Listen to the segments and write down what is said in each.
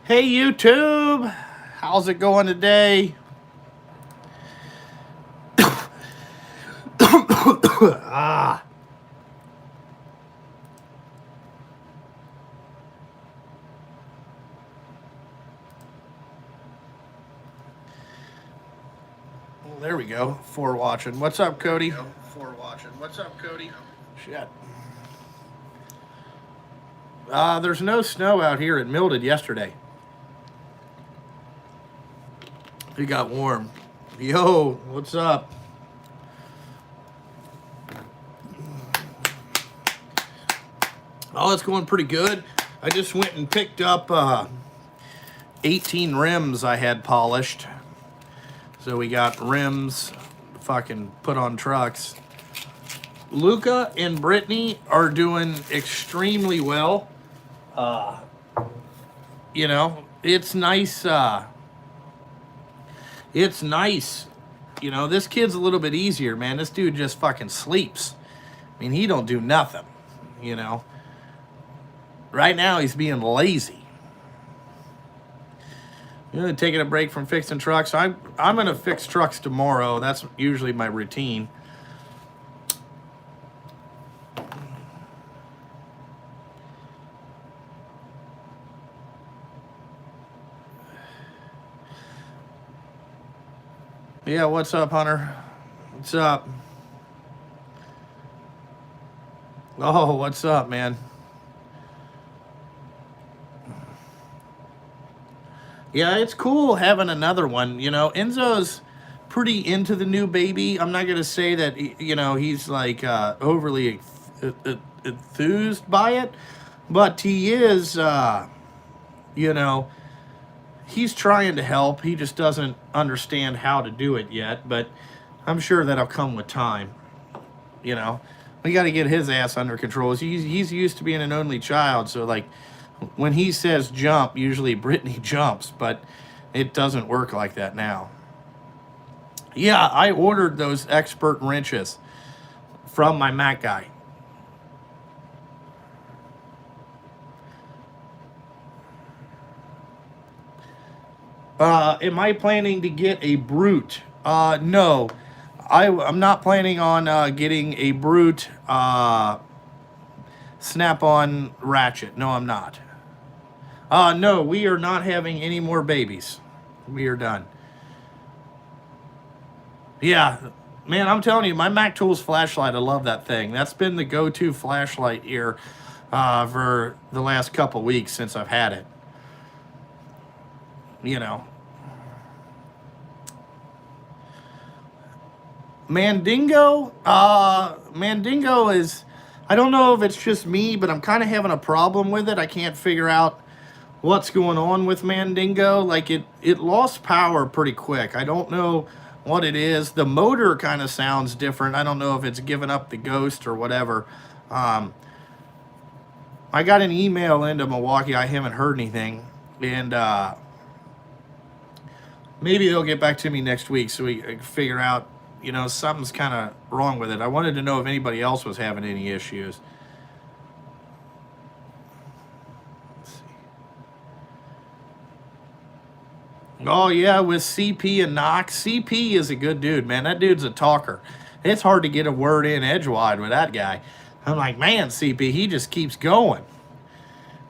Hey YouTube, how's it going today? Ah, well, there we go. For watching. What's up, Cody? Shit. There's no snow out here. It melted yesterday. It got warm. Yo, what's up? Oh, it's going pretty good. I just went and picked up 18 rims I had polished. So we got rims fucking put on trucks. Luca and Brittany are doing extremely well. You know, it's nice. It's nice. You know, this kid's a little bit easier, man. This dude just fucking sleeps. I mean, he don't do nothing, you know. Right now, he's being lazy. You know, taking a break from fixing trucks. I'm gonna fix trucks tomorrow. That's usually my routine. Yeah, what's up, Hunter? What's up? Oh, what's up, man? Yeah, it's cool having another one. You know, Enzo's pretty into the new baby. I'm not going to say that, you know, he's like overly enthused by it, but he is, you know, he's trying to help. He just doesn't understand how to do it yet, but I'm sure that'll come with time. You know, we got to get his ass under control. He's used to being an only child, so like when he says jump, usually Brittany jumps, but it doesn't work like that now. Yeah, I ordered those expert wrenches from my Mac guy. Am I planning to get a Brute? No. I'm not planning on getting a Brute snap-on ratchet. No, I'm not. No, we are not having any more babies. We are done. Yeah, man, I'm telling you, my Mac Tools flashlight, I love that thing. That's been the go-to flashlight here for the last couple weeks since I've had it. You know. Mandingo? Mandingo is... I don't know if it's just me, but I'm kind of having a problem with it. I can't figure out what's going on with Mandingo. Like, it lost power pretty quick. I don't know what it is. The motor kind of sounds different. I don't know if it's given up the ghost or whatever. I got an email into Milwaukee. I haven't heard anything. And maybe they'll get back to me next week so we can figure out, you know, something's kind of wrong with it. I wanted to know if anybody else was having any issues. Let's see. Oh, yeah, with CP and Knox. CP is a good dude, man. That dude's a talker. It's hard to get a word in edgewise with that guy. I'm like, man, CP, he just keeps going.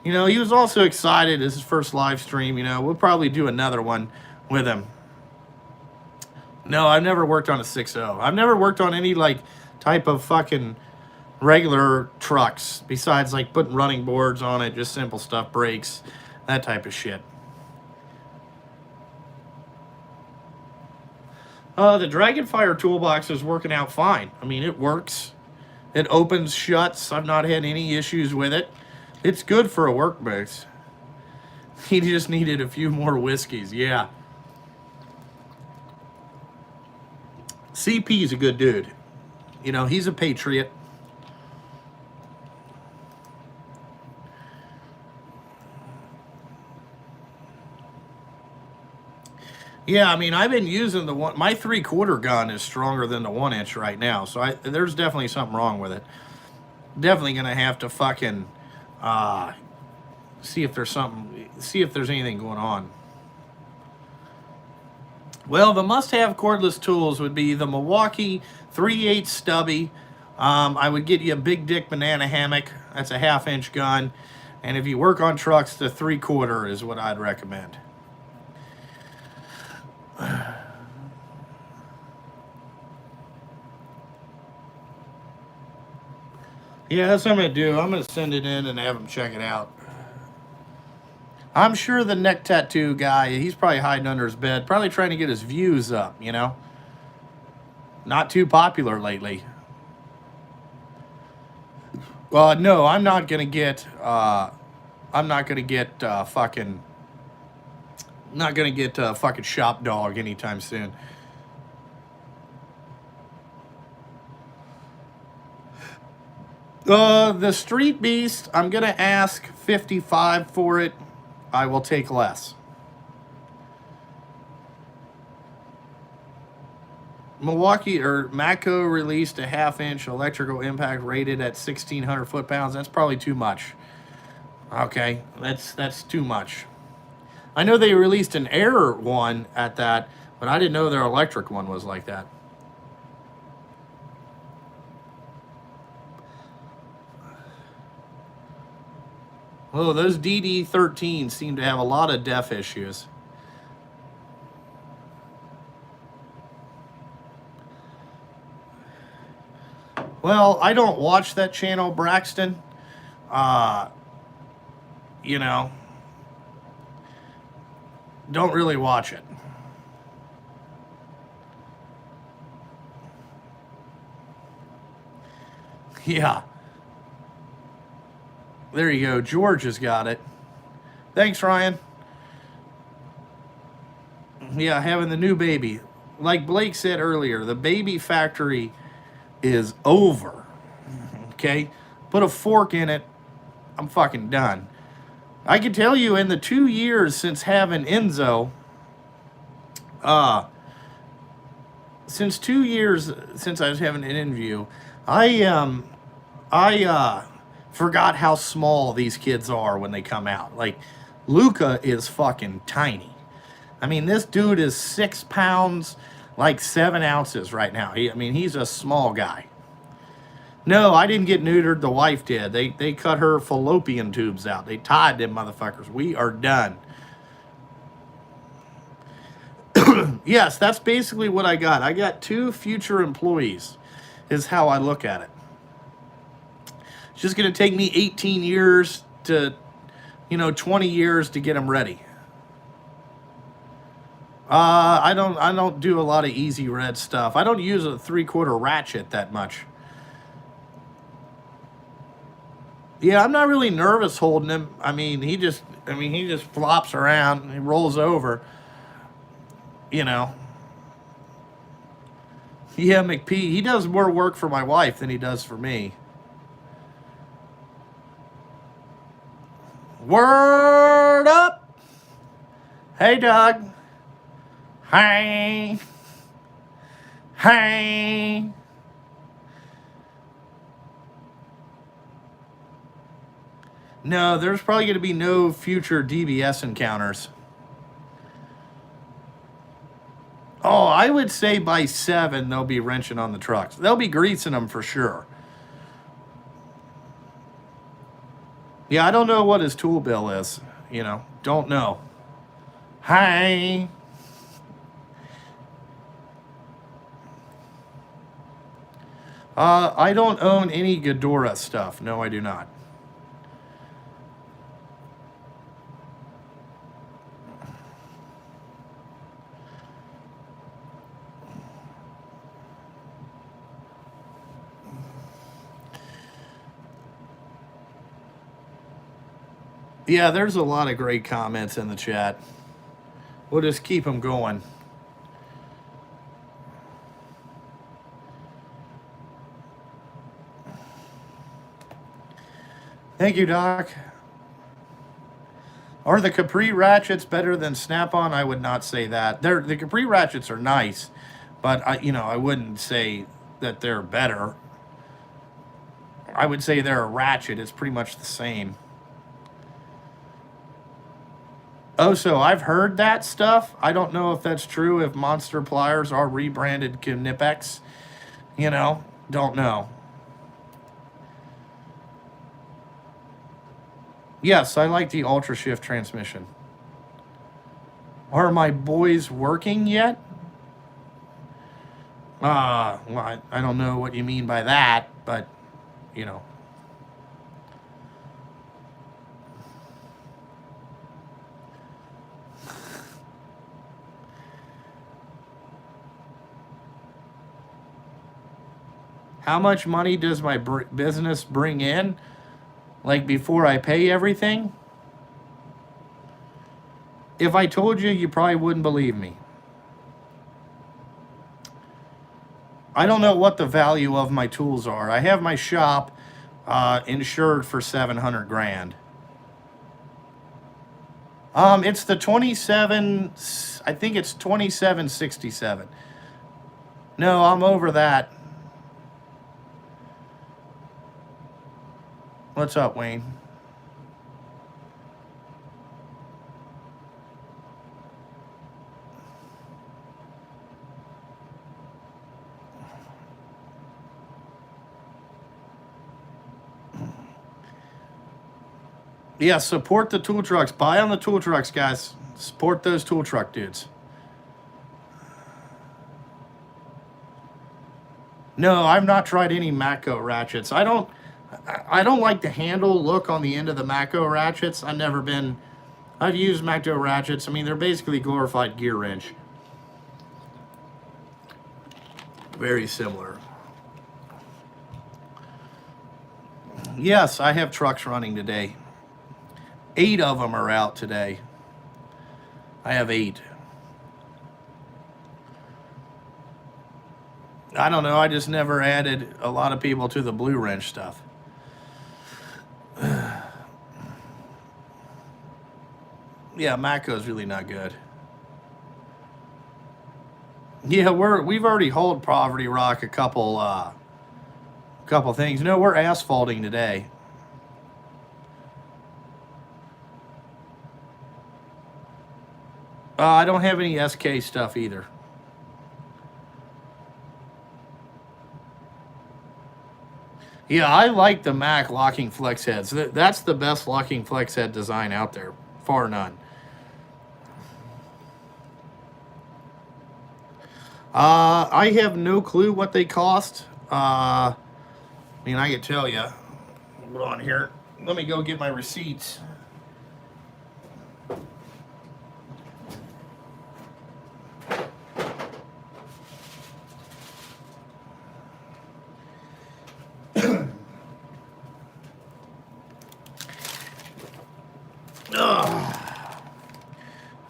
You know, he was also excited. This is his first live stream. You know, we'll probably do another one with him. No, I've never worked on a 6.0. I've never worked on any, like, type of fucking regular trucks besides, like, putting running boards on it, just simple stuff, brakes, that type of shit. The Dragonfire toolbox is working out fine. I mean, it works. It opens, shuts. I've not had any issues with it. It's good for a workbench. He just needed a few more whiskeys, yeah. CP is a good dude. You know, he's a patriot. Yeah, I mean, I've been using the one. My 3/4 gun is stronger than the 1-inch right now, so there's definitely something wrong with it. Definitely gonna have to fucking See if there's something. See if there's anything going on. Well, the must-have cordless tools would be the Milwaukee 3/8 stubby. I would get you a big dick banana hammock. That's a 1/2 inch gun. And if you work on trucks, the 3/4 is what I'd recommend. Yeah, that's what I'm going to do. I'm going to send it in and have them check it out. I'm sure the neck tattoo guy, he's probably hiding under his bed, probably trying to get his views up, you know? Not too popular lately. No, I'm not going to get, fucking, not going to get fucking Shop Dog anytime soon. The Street Beast, I'm going to ask $55 for it. I will take less. Milwaukee or Matco released a 1/2 inch electrical impact rated at 1,600 foot-pounds. That's probably too much. Okay, that's too much. I know they released an air one at that, but I didn't know their electric one was like that. Oh, those DD13 seem to have a lot of def issues. Well, I don't watch that channel, Braxton. You know, don't really watch it. Yeah. There you go. George has got it. Thanks, Ryan. Yeah, having the new baby. Like Blake said earlier, the baby factory is over. Okay? Put a fork in it. I'm fucking done. I can tell you in the 2 years since having Enzo, since 2 years since I was having an interview, I forgot how small these kids are when they come out. Like, Luca is fucking tiny. I mean, this dude is 6 pounds, like 7 ounces right now. He's a small guy. No, I didn't get neutered. The wife did. They cut her fallopian tubes out. They tied them motherfuckers. We are done. Yes, that's basically what I got. I got 2 future employees, is how I look at it. It's just going to take me 18 years to, 20 years to get them ready. I don't do a lot of easy red stuff. I don't use a 3/4 ratchet that much. Yeah, I'm not really nervous holding him. He just flops around and he rolls over. Yeah, McP, he does more work for my wife than he does for me. Word up! Hey, Doug. Hey. Hey. No, there's probably going to be no future DBS encounters. Oh, I would say by 7, they'll be wrenching on the trucks. They'll be greasing them for sure. Yeah, I don't know what his tool bill is. Don't know. Hi. I don't own any Ghidorah stuff. No, I do not. Yeah, there's a lot of great comments in the chat. We'll just keep them going. Thank you, Doc. Are the Capri ratchets better than Snap-on? I would not say that. The Capri ratchets are nice, but I wouldn't say that they're better. I would say they're a ratchet. It's pretty much the same. Oh, so I've heard that stuff. I don't know if that's true, if Monster Pliers are rebranded Knipex. You know, don't know. Yes, I like the Ultra Shift transmission. Are my boys working yet? Well, I don't know what you mean by that, but, you know. How much money does my business bring in? Like before I pay everything? If I told you, you probably wouldn't believe me. I don't know what the value of my tools are. I have my shop insured for 700 grand. It's the 27, I think it's 2767. No, I'm over that. What's up, Wayne? Yeah, support the tool trucks. Buy on the tool trucks, guys. Support those tool truck dudes. No, I've not tried any Matco ratchets. I don't like the handle look on the end of the Matco ratchets. I've used Matco ratchets. I mean, they're basically glorified gear wrench. Very similar. Yes, I have trucks running today. 8 of them are out today. I have 8. I don't know. I just never added a lot of people to the blue wrench stuff. Yeah, Matco's really not good. Yeah, we've already hauled Poverty Rock a couple things. No, we're asphalting today. I don't have any SK stuff either. Yeah, I like the Mac locking flex heads. That's the best locking flex head design out there. Far none. I have no clue what they cost. I mean, I could tell you. Hold on here. Let me go get my receipts.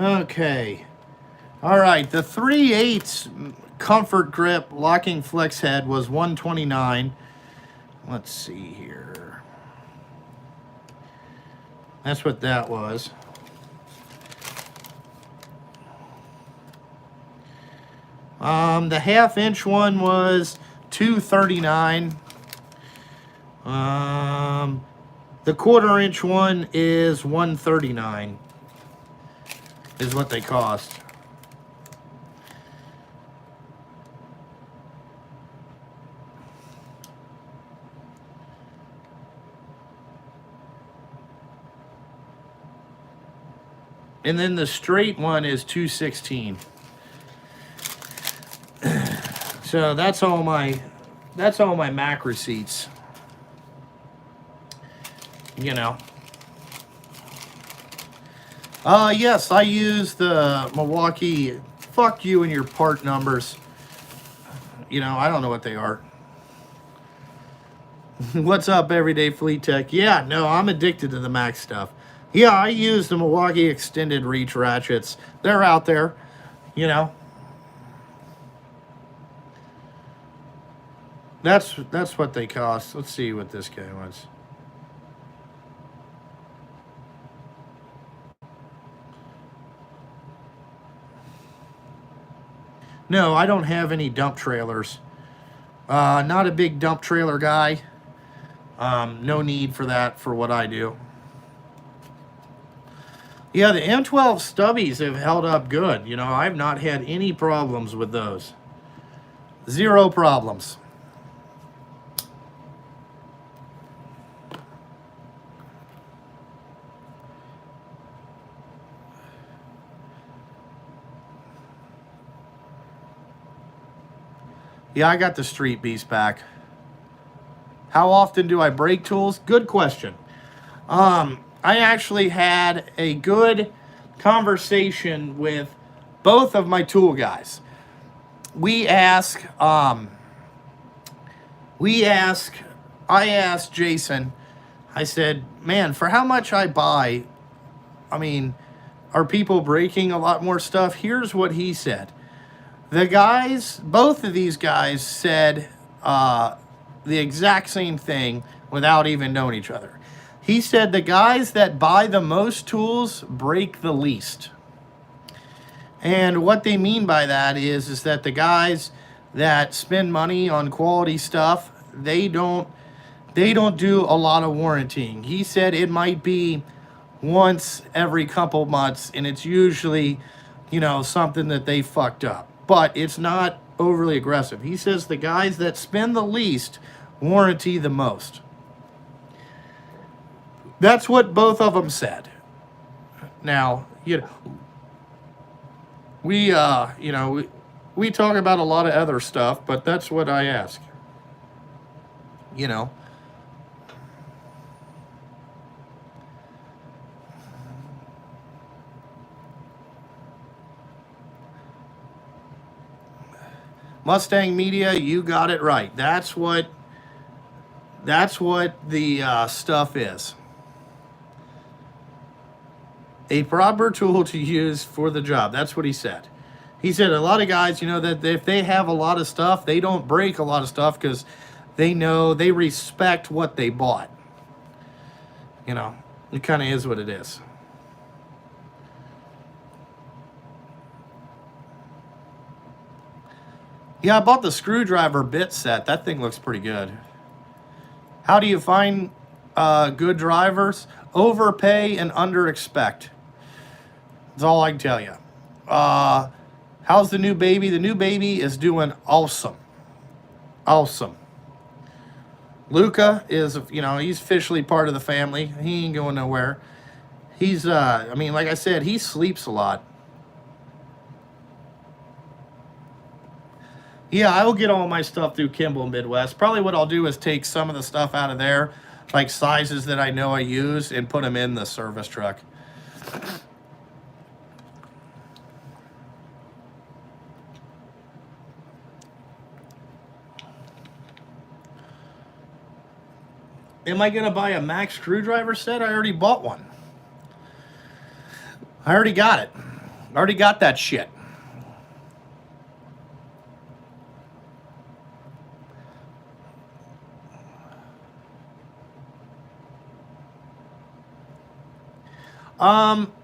Okay. All right. The 3/8 Comfort Grip locking flex head was $129. Let's see here. That's what that was. The 1/2-inch one was $239. The 1/4-inch one is $139. Is what they cost. And then the straight one is $216. So that's all my Mac receipts. You know. Yes, I use the Milwaukee. Fuck you and your part numbers. You know, I don't know what they are. What's up, Everyday Fleet Tech? Yeah, no, I'm addicted to the Mac stuff. Yeah, I use the Milwaukee extended reach ratchets. They're out there, you know. That's what they cost. Let's see what this guy was. No, I don't have any dump trailers. Not a big dump trailer guy. No need for that for what I do. Yeah, the M12 stubbies have held up good. You know, I've not had any problems with those. Zero problems. Yeah, I got the Street Beast back. How often do I break tools? Good question. I actually had a good conversation with both of my tool guys. We ask, we ask, I asked Jason, I said, man, for how much I buy, I mean, are people breaking a lot more stuff? Here's what he said. The guys, both of these guys said the exact same thing without even knowing each other. He said the guys that buy the most tools break the least. And what they mean by that is that the guys that spend money on quality stuff, they don't do a lot of warrantying. He said it might be once every couple months, and it's usually, you know, something that they fucked up. But it's not overly aggressive. He says the guys that spend the least warranty the most. That's what both of them said. Now, you know, we talk about a lot of other stuff, but that's what I ask. You know. Mustang Media, you got it right. That's what the stuff is. A proper tool to use for the job. That's what he said. He said a lot of guys, you know, that if they have a lot of stuff, they don't break a lot of stuff because they know, they respect what they bought. You know, it kind of is what it is. Yeah, I bought the screwdriver bit set. That thing looks pretty good. How do you find good drivers? Overpay and under-expect. That's all I can tell you. How's the new baby? The new baby is doing awesome. Awesome. Luca is, you know, he's officially part of the family. He ain't going nowhere. He's, I mean, like I said, he sleeps a lot. Yeah, I will get all my stuff through Kimball Midwest. Probably what I'll do is take some of the stuff out of there, like sizes that I know I use, and put them in the service truck. Am I going to buy a Max screwdriver set? I already bought one. I already got it. I already got that shit.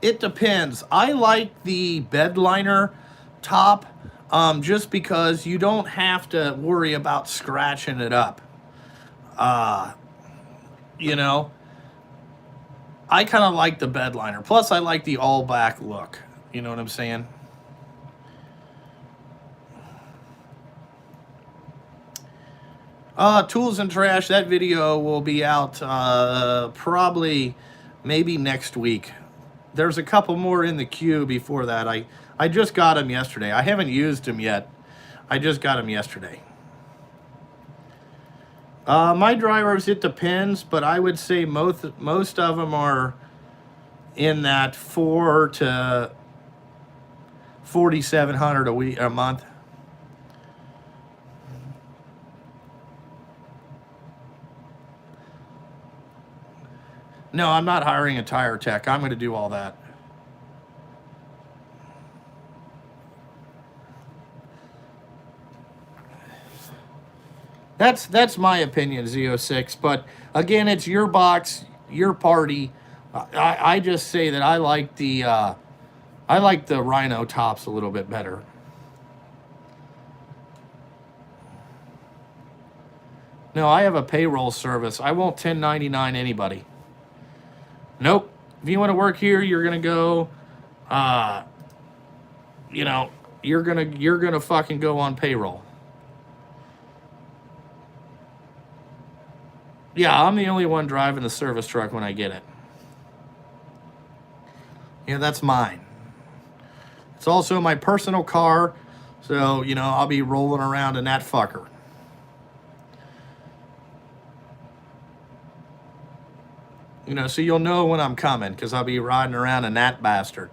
It depends. I like the bed liner top, just because you don't have to worry about scratching it up. You know, I kind of like the bed liner. Plus, I like the all back look. You know what I'm saying? Tools and trash. That video will be out probably maybe next week. There's a couple more in the queue before that. I just got them yesterday. I haven't used them yet. I just got them yesterday. My drivers, it depends, but I would say most of them are in that 4 to 4,700 a month. No, I'm not hiring a tire tech. I'm going to do all that. That's my opinion, Z06. But again, it's your box, your party. I just say that I like the Rhino tops a little bit better. No, I have a payroll service. I won't 1099 anybody. Nope. If you want to work here, you're gonna go. Uh, you know, you're gonna fucking go on payroll. Yeah, I'm the only one driving the service truck when I get it. Yeah, that's mine. It's also my personal car, so, I'll be rolling around in that fucker. So you'll know when I'm coming, because I'll be riding around in that bastard.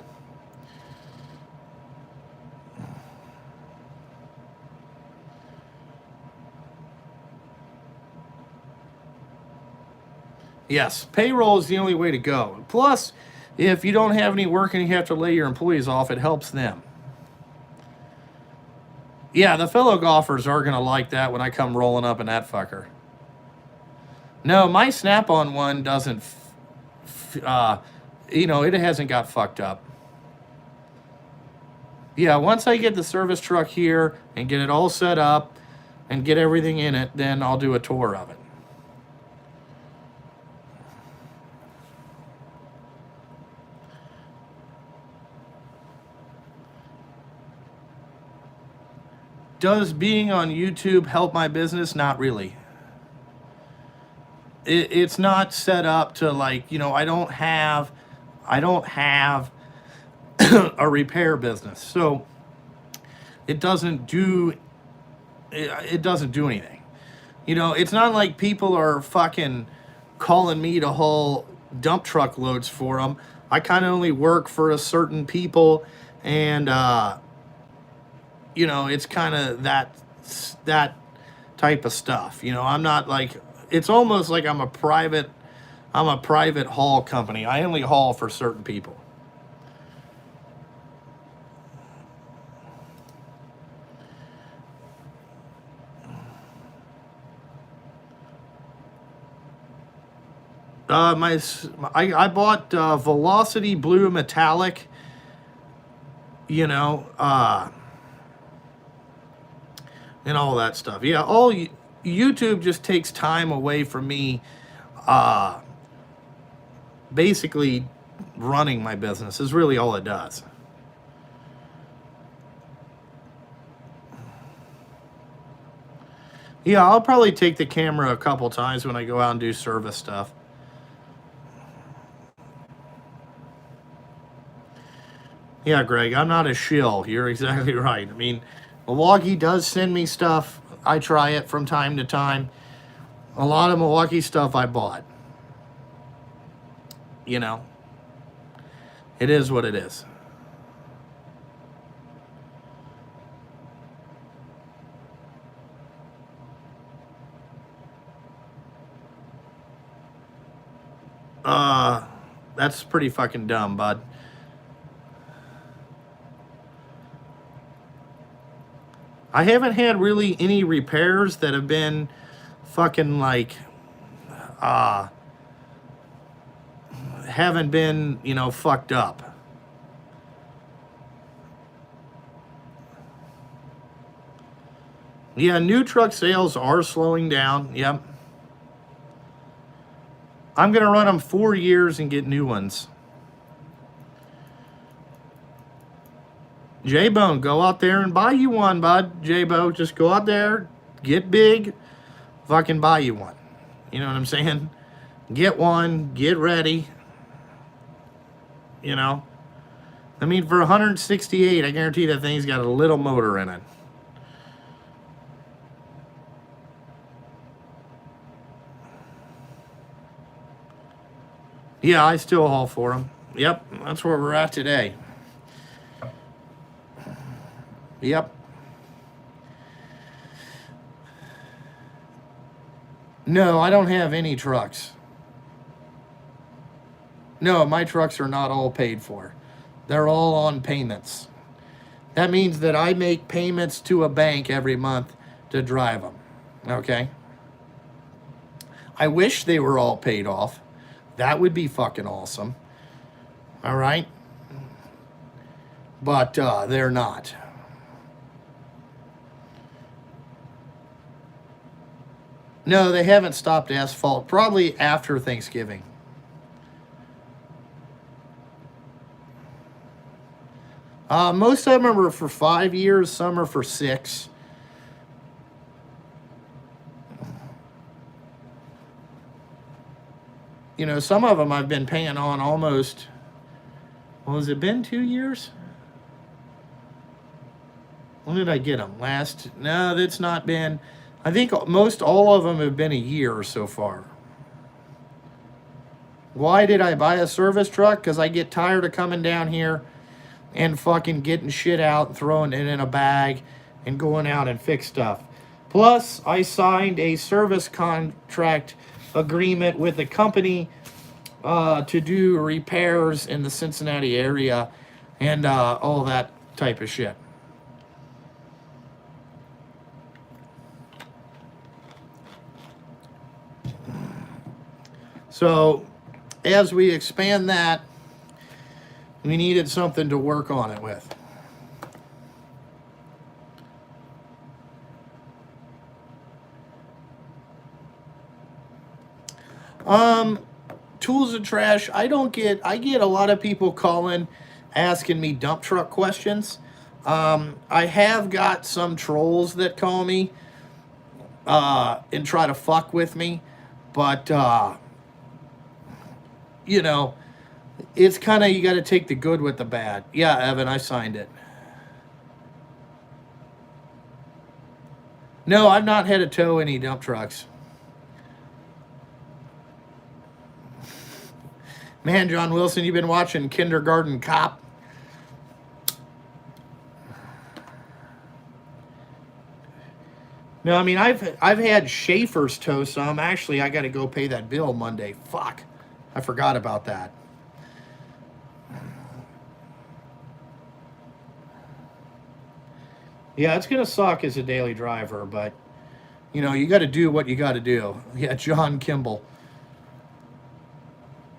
Yes, payroll is the only way to go. Plus, if you don't have any work and you have to lay your employees off, it helps them. Yeah, the fellow golfers are going to like that when I come rolling up in that fucker. No, my Snap-on one doesn't, it hasn't got fucked up. Yeah, once I get the service truck here and get it all set up and get everything in it, then I'll do a tour of it. Does being on YouTube help my business? Not really. It's not set up to, like, I don't have a repair business, so it doesn't do anything. It's not like people are fucking calling me to haul dump truck loads for them. I kind of only work for a certain people, and it's kind of that type of stuff. I'm not like, it's almost like I'm a private haul company. I only haul for certain people. I bought Velocity Blue Metallic. And all that stuff. Yeah, YouTube just takes time away from me, basically running my business is really all it does. Yeah, I'll probably take the camera a couple times when I go out and do service stuff. Yeah, Greg, I'm not a shill. You're exactly right. I mean, Milwaukee does send me stuff. I try it from time to time. A lot of Milwaukee stuff I bought. It is what it is. That's pretty fucking dumb, bud. I haven't had really any repairs that have been fucking like, haven't been, fucked up. Yeah, new truck sales are slowing down. Yep. I'm going to run them 4 years and get new ones. J-Bone, go out there and buy you one, bud. J-Bo, just go out there, get big, fucking buy you one. You know what I'm saying? Get one, get ready. I mean, for 168, I guarantee that thing's got a little motor in it. Yeah, I still haul for them. Yep, that's where we're at today. Yep. No, I don't have any trucks. No, my trucks are not all paid for. They're all on payments. That means that I make payments to a bank every month to drive them. Okay? I wish they were all paid off. That would be fucking awesome. All right? But they're not. No, they haven't stopped asphalt. Probably after Thanksgiving. Most of them are for 5 years. Some are for 6. You know, some of them I've been paying on almost, well, has it been 2 years? When did I get them? No, that's not been, I think most all of them have been a year so far. Why did I buy a service truck? Because I get tired of coming down here and fucking getting shit out and throwing it in a bag and going out and fix stuff. Plus, I signed a service contract agreement with a company to do repairs in the Cincinnati area and all that type of shit. So, as we expand that, we needed something to work on it with. Tools and trash. I get a lot of people calling, asking me dump truck questions. I have got some trolls that call me and try to fuck with me, but you know, it's kind of, you got to take the good with the bad. Yeah, Evan, I signed it. No, I've not had to tow any dump trucks. Man, John Wilson, you've been watching Kindergarten Cop. No, I mean, I've had Schaefer's tow some. Actually, I got to go pay that bill Monday. Fuck. I forgot about that. Yeah, it's going to suck as a daily driver, but, you know, you got to do what you got to do. Yeah, John Kimball.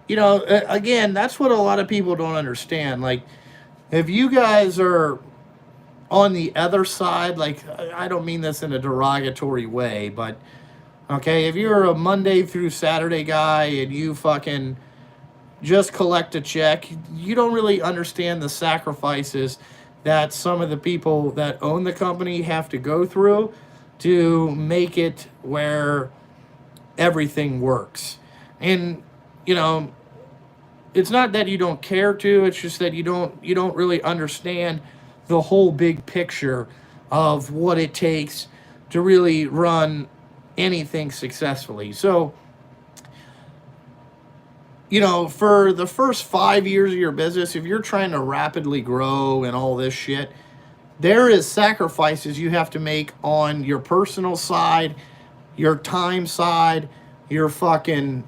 You know, again, that's what a lot of people don't understand. Like, if you guys are on the other side, like, I don't mean this in a derogatory way, but, okay, if you're a Monday through Saturday guy and you fucking just collect a check, you don't really understand the sacrifices that some of the people that own the company have to go through to make it where everything works. And, you know, it's not that you don't care to, it's just that you don't really understand the whole big picture of what it takes to really run anything successfully. So, you know, for the first 5 years of your business, if you're trying to rapidly grow and all this shit, there is sacrifices you have to make on your personal side, your time side, your fucking,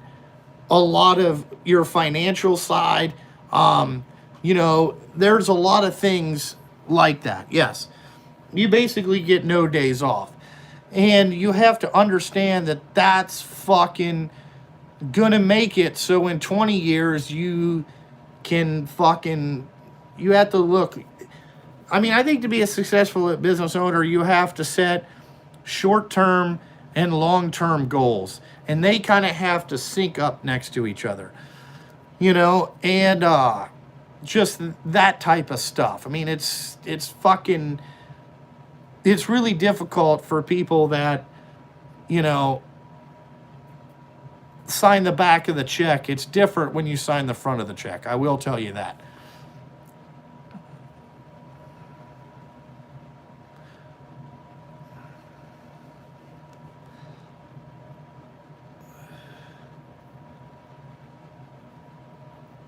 a lot of your financial side. You know, there's a lot of things like that. Yes. You basically get no days off. And you have to understand that that's fucking gonna make it so in 20 years you can fucking, you have to look. I mean, I think to be a successful business owner, you have to set short-term and long-term goals. And they kind of have to sync up next to each other. You know, and just that type of stuff. I mean, it's fucking, it's really difficult for people that, you know, sign the back of the check. It's different when you sign the front of the check. I will tell you that.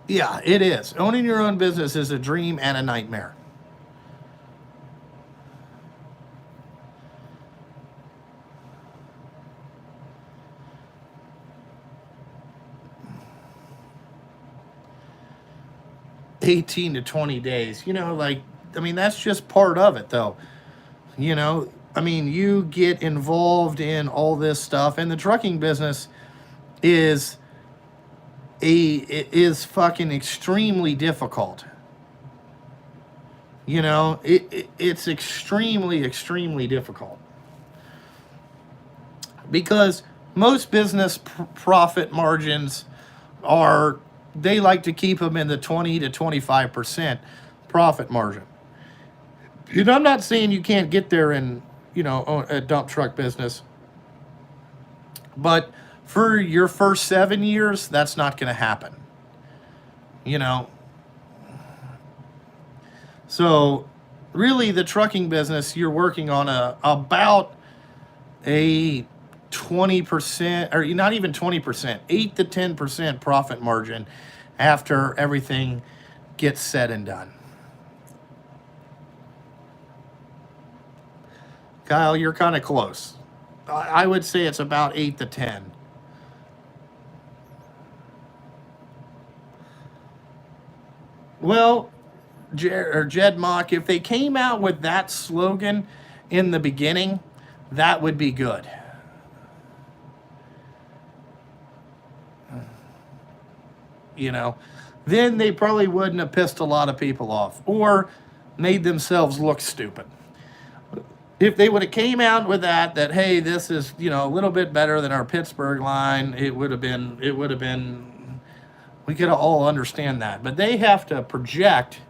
Yeah, it is. Owning your own business is a dream and a nightmare. $18 to $20. You know, like, I mean, that's just part of it, though. You know, I mean, you get involved in all this stuff, and the trucking business is fucking extremely difficult. You know, it's extremely difficult. Because most business profit margins are, they like to keep them in the 20 to 25% profit margin. And I'm not saying you can't get there in, a dump truck business, but for your first 7 years, that's not going to happen. You know, so really the trucking business, you're working on about a 20%, or not even 20%, 8 to 10% profit margin after everything gets said and done. Kyle, you're kind of close. I would say it's about 8 to 10. Well, Jed Mock, if they came out with that slogan in the beginning, that would be good. Then they probably wouldn't have pissed a lot of people off or made themselves look stupid. If they would have came out with that hey, this is a little bit better than our Pittsburgh line, it would have been we could all understand that. But they have to project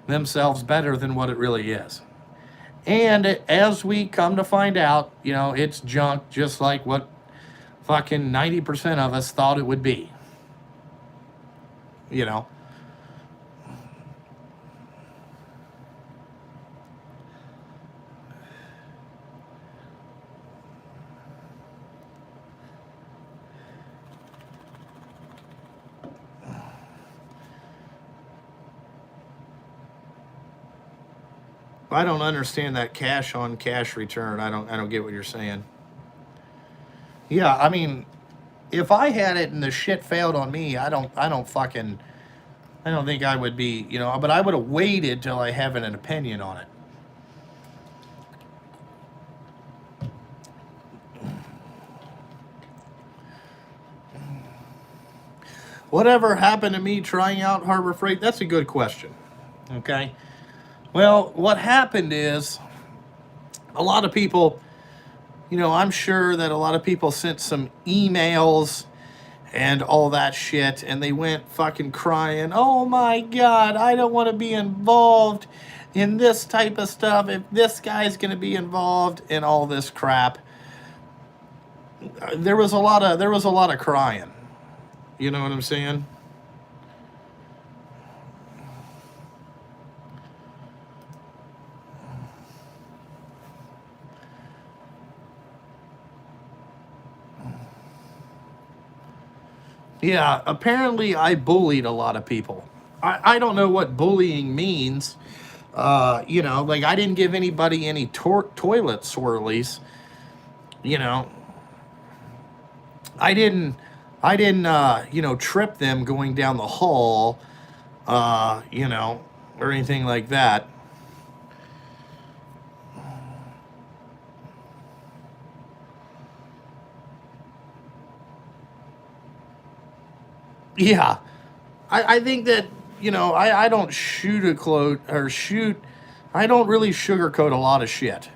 themselves better than what it really is. And as we come to find out, it's junk, just like what fucking 90% of us thought it would be. I don't understand that cash on cash return. I don't get what you're saying. Yeah, I mean, if I had it and the shit failed on me, I don't think I would be, but I would have waited till I have an opinion on it. Whatever happened to me trying out Harbor Freight? That's a good question. Okay. Well, what happened is a lot of people, I'm sure that a lot of people sent some emails and all that shit, and they went fucking crying, oh my God, I don't want to be involved in this type of stuff if this guy's going to be involved in all this crap. There was a lot of crying. You know what I'm saying? Yeah, apparently I bullied a lot of people. I don't know what bullying means. Like I didn't give anybody any toilet swirlies. You know, I didn't trip them going down the hall, or anything like that. Yeah, I think that I don't shoot a clone or shoot. I don't really sugarcoat a lot of shit.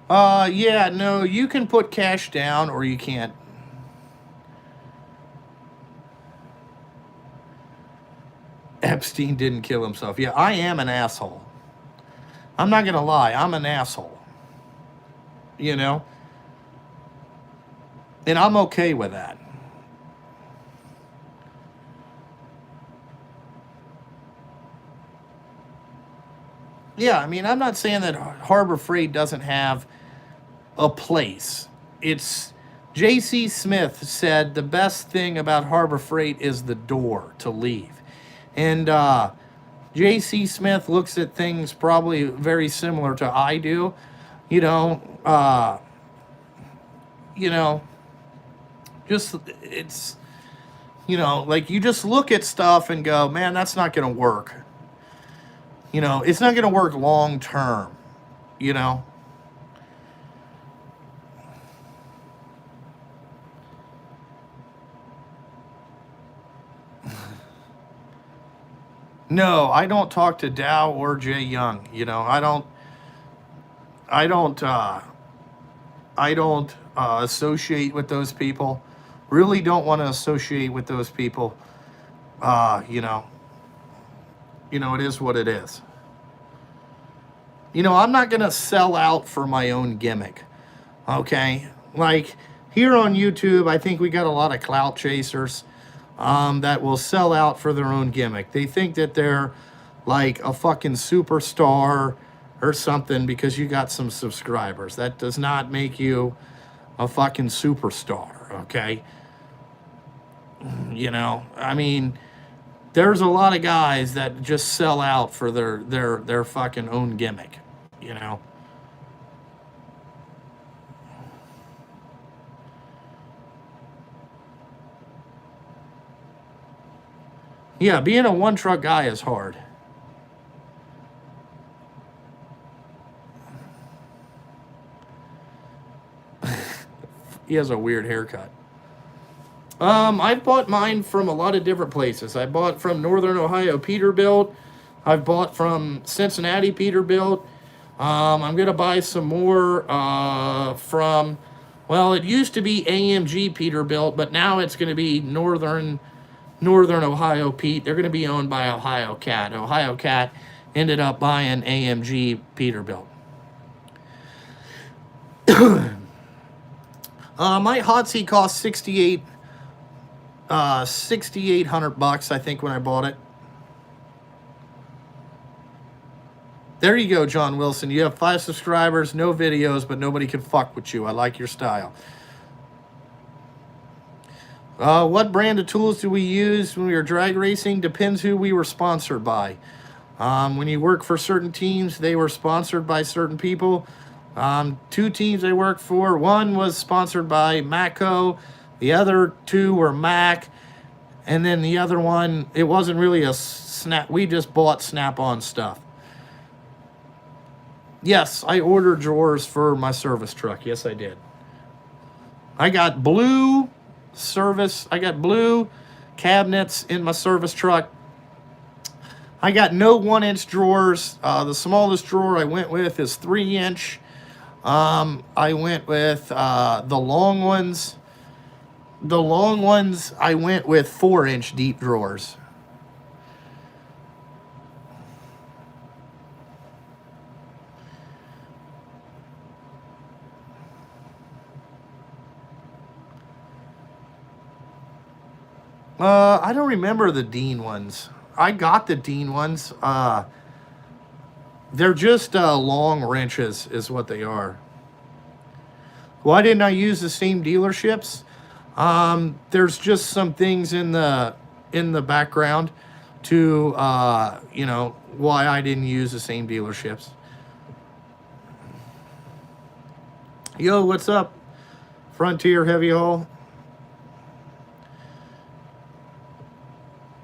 Yeah, no, you can put cash down or you can't. Epstein didn't kill himself. Yeah, I am an asshole. I'm not gonna lie, I'm an asshole. You know, and I'm okay with that. Yeah, I mean, I'm not saying that Harbor Freight doesn't have a place. It's J.C. Smith said the best thing about Harbor Freight is the door to leave. And J.C. Smith looks at things probably very similar to I do. You know, uh, you know, just it's like you just look at stuff and go, man, that's not going to work. It's not going to work long term. You know. No, I don't talk to Dow or Jay Young. I don't. don't associate with those people. Really don't want to associate with those people. You know, it is what it is. I'm not going to sell out for my own gimmick. Okay? Like, here on YouTube, I think we got a lot of clout chasers that will sell out for their own gimmick. They think that they're like a fucking superstar or something because you got some subscribers. That does not make you a fucking superstar, okay? I mean, there's a lot of guys that just sell out for their fucking own gimmick, Yeah, being a one-truck guy is hard. He has a weird haircut. I've bought mine from a lot of different places. I bought from Northern Ohio Peterbilt. I've bought from Cincinnati Peterbilt. I'm going to buy some more from, well, it used to be AMG Peterbilt, but now it's going to be Northern Ohio Pete. They're going to be owned by Ohio Cat. Ohio Cat ended up buying AMG Peterbilt. My hot seat cost $6,800, I think, when I bought it. There you go, John Wilson. You have 5 subscribers, no videos, but nobody can fuck with you. I like your style. What brand of tools do we use when we were drag racing? Depends who we were sponsored by. When you work for certain teams, they were sponsored by certain people. 2 teams I worked for, one was sponsored by Matco, the other 2 were Mac, and then the other one, it wasn't really a Snap. We just bought Snap-on stuff. Yes, I ordered drawers for my service truck. Yes, I did. I got blue cabinets in my service truck. I got no 1-inch drawers. The smallest drawer I went with is 3-inch. I went with the long ones. The long ones, I went with 4-inch deep drawers. I don't remember the Dean ones. I got the Dean ones. They're just long wrenches is what they are. Why didn't I use the same dealerships? There's just some things in the background to why I didn't use the same dealerships. Yo, what's up? Frontier Heavy Haul.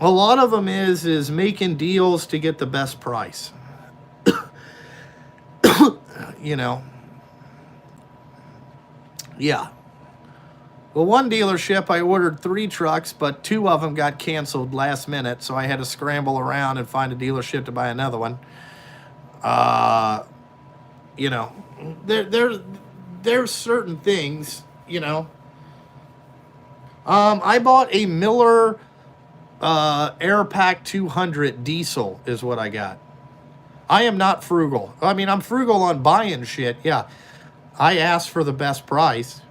A lot of them is making deals to get the best price. Yeah. Well, one dealership, I ordered 3 trucks, but 2 of them got canceled last minute, so I had to scramble around and find a dealership to buy another one. There's certain things, I bought a Miller Airpack 200 diesel is what I got. I am not frugal. I mean, I'm frugal on buying shit, yeah. I asked for the best price.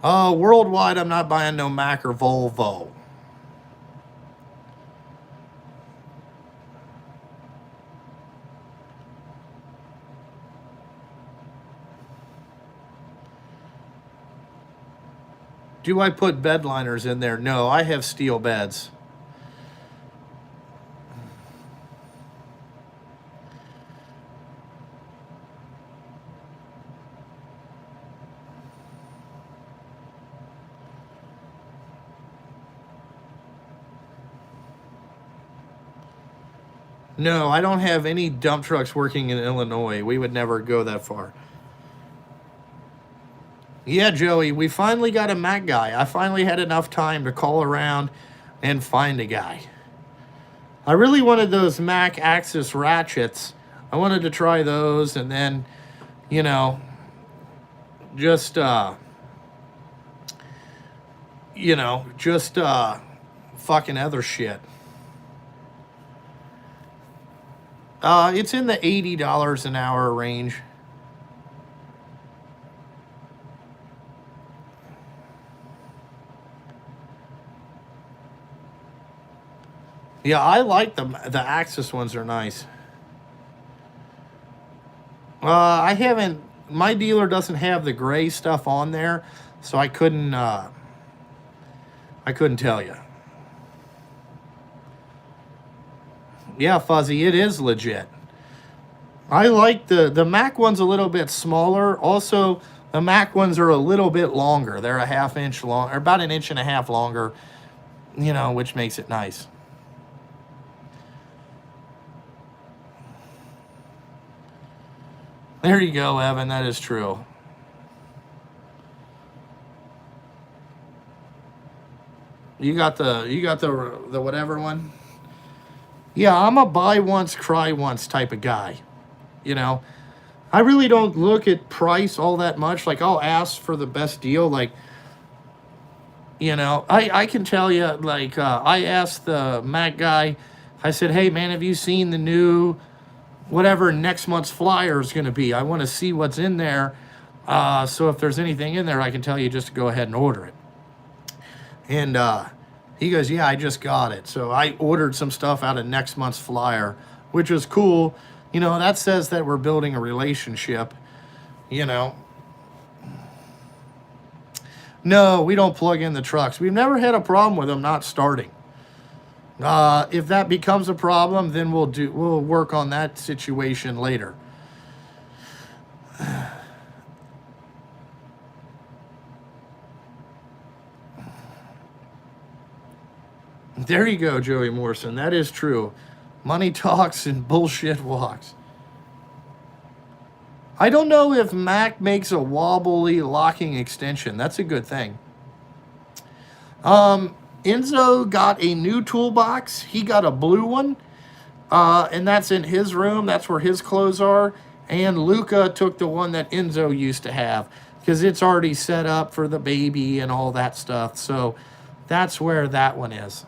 Worldwide, I'm not buying no Mack or Volvo. Do I put bed liners in there? No, I have steel beds. No, I don't have any dump trucks working in Illinois. We would never go that far. Yeah, Joey, we finally got a Mac guy. I finally had enough time to call around and find a guy. I really wanted those Mac Axis ratchets. I wanted to try those, and then, you know, just fucking other shit. It's in the $80 an hour range. Yeah, I like them. The Axis ones are nice. I haven't. My dealer doesn't have the gray stuff on there, so I couldn't. I couldn't tell you. Yeah, Fuzzy, it is legit. I like the Mac ones a little bit smaller. Also, the Mac ones are a little bit longer. They're a half inch long, or about an inch and a half longer. Which makes it nice. There you go, Evan. That is true. You got the whatever one. Yeah, I'm a buy once, cry once type of guy. I really don't look at price all that much. Like, I'll ask for the best deal. Like, I can tell you, like, I asked the Mac guy, I said, hey, man, have you seen the new whatever next month's flyer is going to be? I want to see what's in there. So if there's anything in there, I can tell you just to go ahead and order it. And he goes, yeah, I just got it. So I ordered some stuff out of next month's flyer, which was cool. That says that we're building a relationship, No, we don't plug in the trucks. We've never had a problem with them not starting. If that becomes a problem, then we'll work on that situation later. There you go, Joey Morrison. That is true. Money talks and bullshit walks. I don't know if Mac makes a wobbly locking extension. That's a good thing. Enzo got a new toolbox. He got a blue one, and that's in his room. That's where his clothes are. And Luca took the one that Enzo used to have because it's already set up for the baby and all that stuff. So that's where that one is.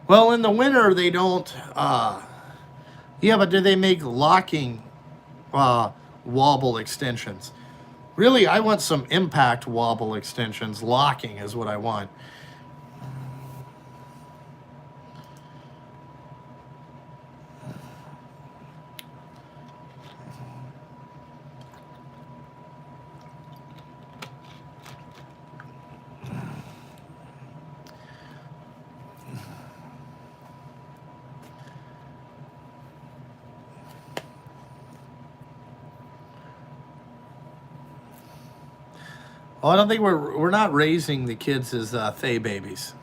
Well, in the winter, they don't... yeah, but do they make locking wobble extensions? Really, I want some impact wobble extensions. Locking is what I want. Oh, I don't think we're not raising the kids as Thay babies.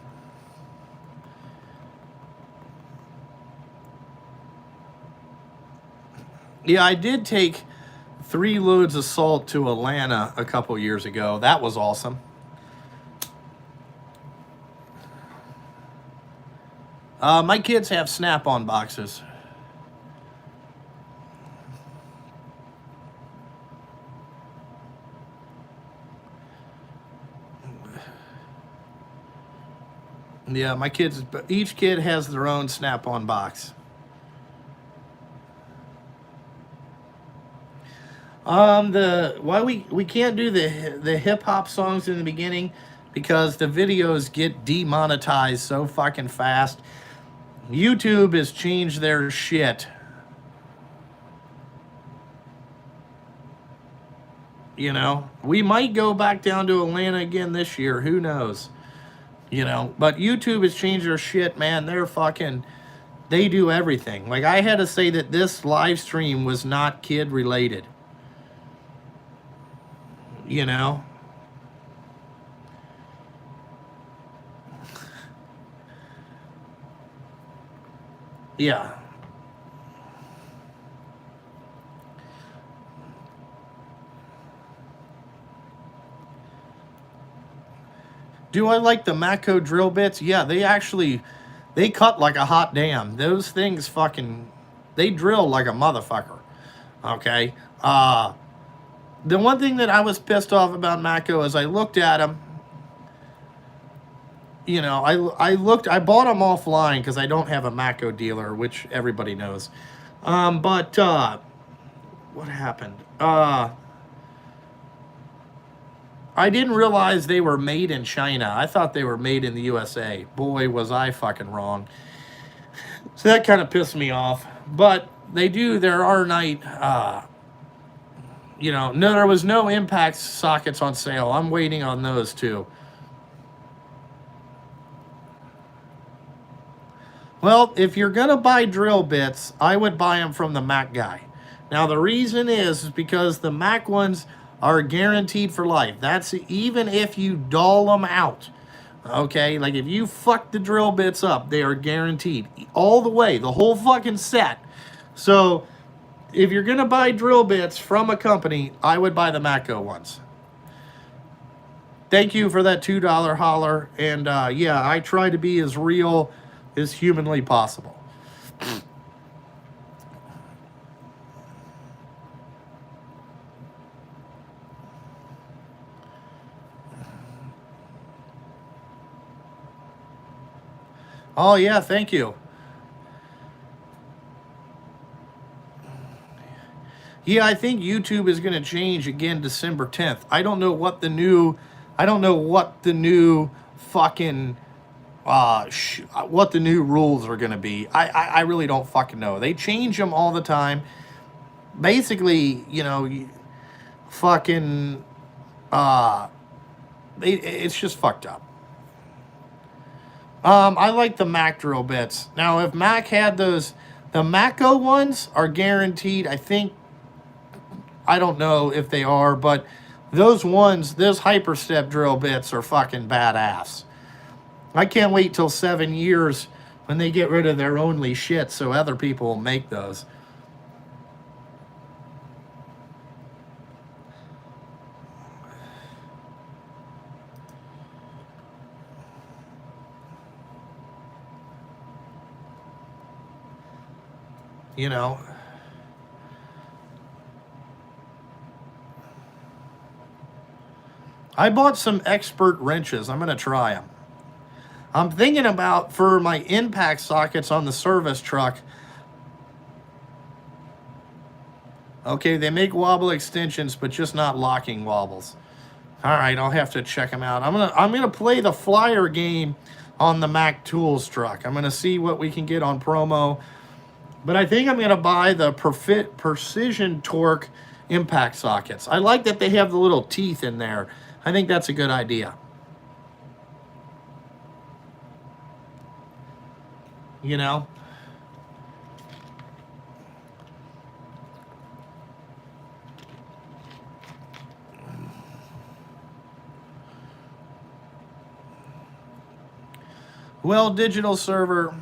Yeah, I did take 3 loads of salt to Atlanta a couple years ago. That was awesome. My kids have Snap-on boxes. Yeah, my kids, each kid has their own Snap-on box. Why we can't do the hip hop songs in the beginning because the videos get demonetized so fucking fast. YouTube has changed their shit. We might go back down to Atlanta again this year. Who knows? But YouTube has changed their shit, man. They do everything. Like, I had to say that this live stream was not kid related. Yeah. Do I like the Matco drill bits? Yeah, they cut like a hot damn. Those things fucking, they drill like a motherfucker. Okay. The one thing that I was pissed off about Matco is I looked at them. You know, I bought them offline because I don't have a Matco dealer, which everybody knows. But what happened? I didn't realize they were made in China. I thought they were made in the USA. Boy, was I fucking wrong. So that kind of pissed me off. But they do, there are you know, no, there was no impact sockets on sale. I'm waiting on those too. Well, if you're going to buy drill bits, I would buy them from the Mac guy. Now, the reason is because the Mac ones are guaranteed for life. That's even if you dull them out. Okay, like if you fuck the drill bits up, they are guaranteed all the way, the whole fucking set. So if you're going to buy drill bits from a company, I would buy the Matco ones. Thank you for that $2 holler. And yeah, I try to be as real as humanly possible. Oh, yeah, thank you. Yeah, I think YouTube is going to change again December 10th. I don't know what the new fucking what the new rules are going to be. I really don't fucking know. They change them all the time. Basically, you know, fucking it's just fucked up. I like the Mac drill bits. Now, if Mac had those, the Matco ones are guaranteed. I don't know if they are, but those ones, those Hyperstep drill bits are fucking badass. I can't wait till 7 years when they get rid of their only shit so other people will make those. You know, I bought some Expert wrenches. I'm going to try them. I'm thinking about, for my impact sockets on the service truck. Okay, they make wobble extensions, but just not locking wobbles. All right, I'll have to check them out. I'm gonna play the flyer game on the Mac Tools truck. I'm gonna see what we can get on promo. But I think I'm gonna buy the Precision Torque impact sockets. I like that they have the little teeth in there. I think that's a good idea. You know? Well, Digital Server.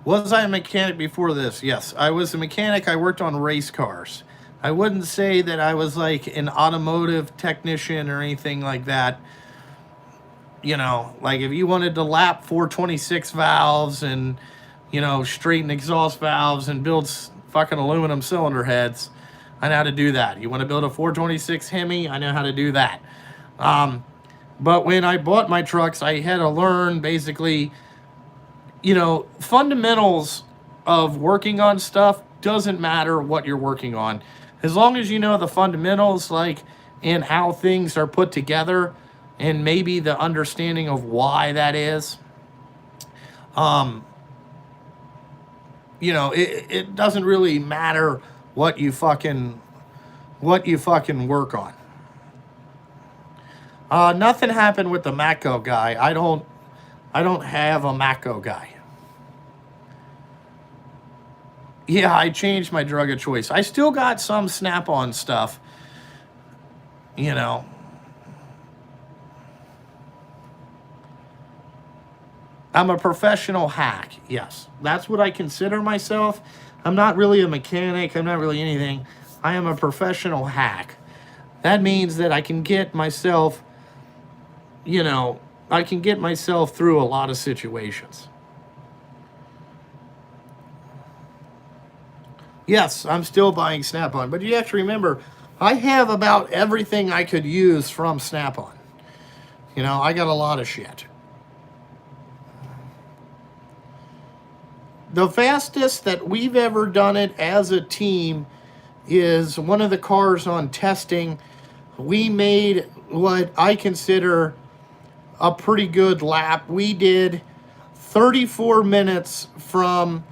Was I a mechanic before this? Yes, I was a mechanic. I worked on race cars. I wouldn't say that I was like an automotive technician or anything like that. You know, like if you wanted to lap 426 valves and, you know, straighten exhaust valves and build fucking aluminum cylinder heads, I know how to do that. You want to build a 426 Hemi? I know how to do that. But when I bought my trucks, I had to learn basically, you know, fundamentals of working on stuff. Doesn't matter what you're working on. As long as you know the fundamentals, like, and how things are put together, and maybe the understanding of why that is. You know, it doesn't really matter what you fucking work on. Nothing happened with the Matco guy. I don't have a Matco guy. Yeah, I changed my drug of choice. I still got some Snap-on stuff. You know. I'm a professional hack. Yes, that's what I consider myself. I'm not really a mechanic. I'm not really anything. I am a professional hack. That means that I can get myself, I can get myself through a lot of situations. Yes, I'm still buying Snap-on, but you have to remember, I have about everything I could use from Snap-on. I got a lot of shit. The fastest that we've ever done it as a team is one of the cars on testing. We made what I consider a pretty good lap. We did 34 minutes from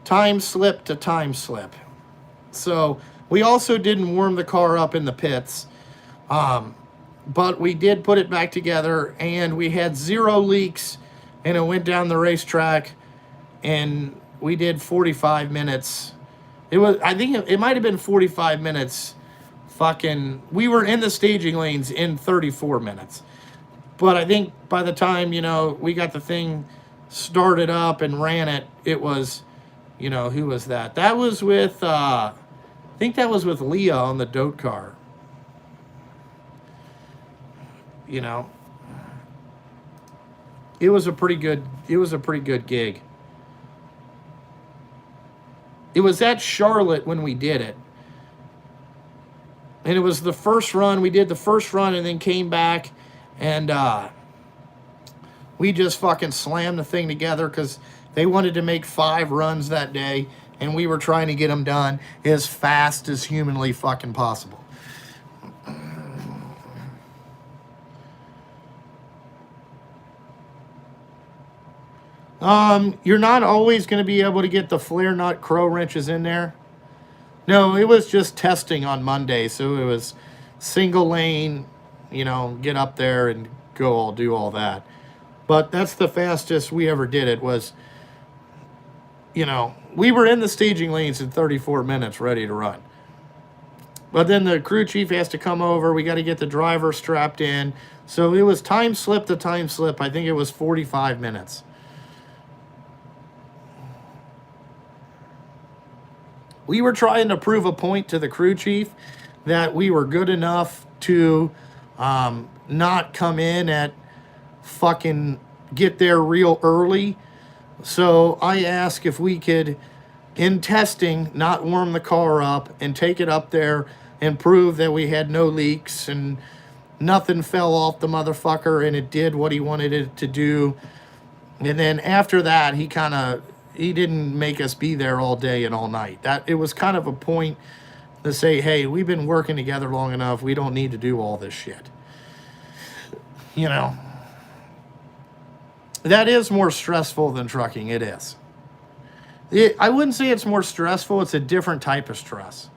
time slip to time slip. So we also didn't warm the car up in the pits. But we did put it back together, and we had 0 leaks, and it went down the racetrack, and we did 45 minutes. I think it might have been 45 minutes. We were in the staging lanes in 34 minutes. But I think by the time, we got the thing started up and ran it, it was, who was that? That was with, I think that was with Leah on the DOT car. It was a pretty good gig. It was at Charlotte when we did it. And it was the first run. We did the first run and then came back, and we just fucking slammed the thing together because they wanted to make 5 runs that day, and we were trying to get them done as fast as humanly fucking possible. You're not always going to be able to get the flare nut crow wrenches in there. No, it was just testing on Monday, so it was single lane, get up there and do all that. But that's the fastest we ever did it was, we were in the staging lanes in 34 minutes ready to run. But then the crew chief has to come over. We got to get the driver strapped in. So it was time slip to time slip. I think it was 45 minutes. We were trying to prove a point to the crew chief that we were good enough to not come in at fucking get there real early. So I asked if we could, in testing, not warm the car up and take it up there and prove that we had no leaks and nothing fell off the motherfucker and it did what he wanted it to do. And then after that, he didn't make us be there all day and all night. It was kind of a point to say, hey, we've been working together long enough. We don't need to do all this shit. That is more stressful than trucking. It is. I wouldn't say it's more stressful. It's a different type of stress.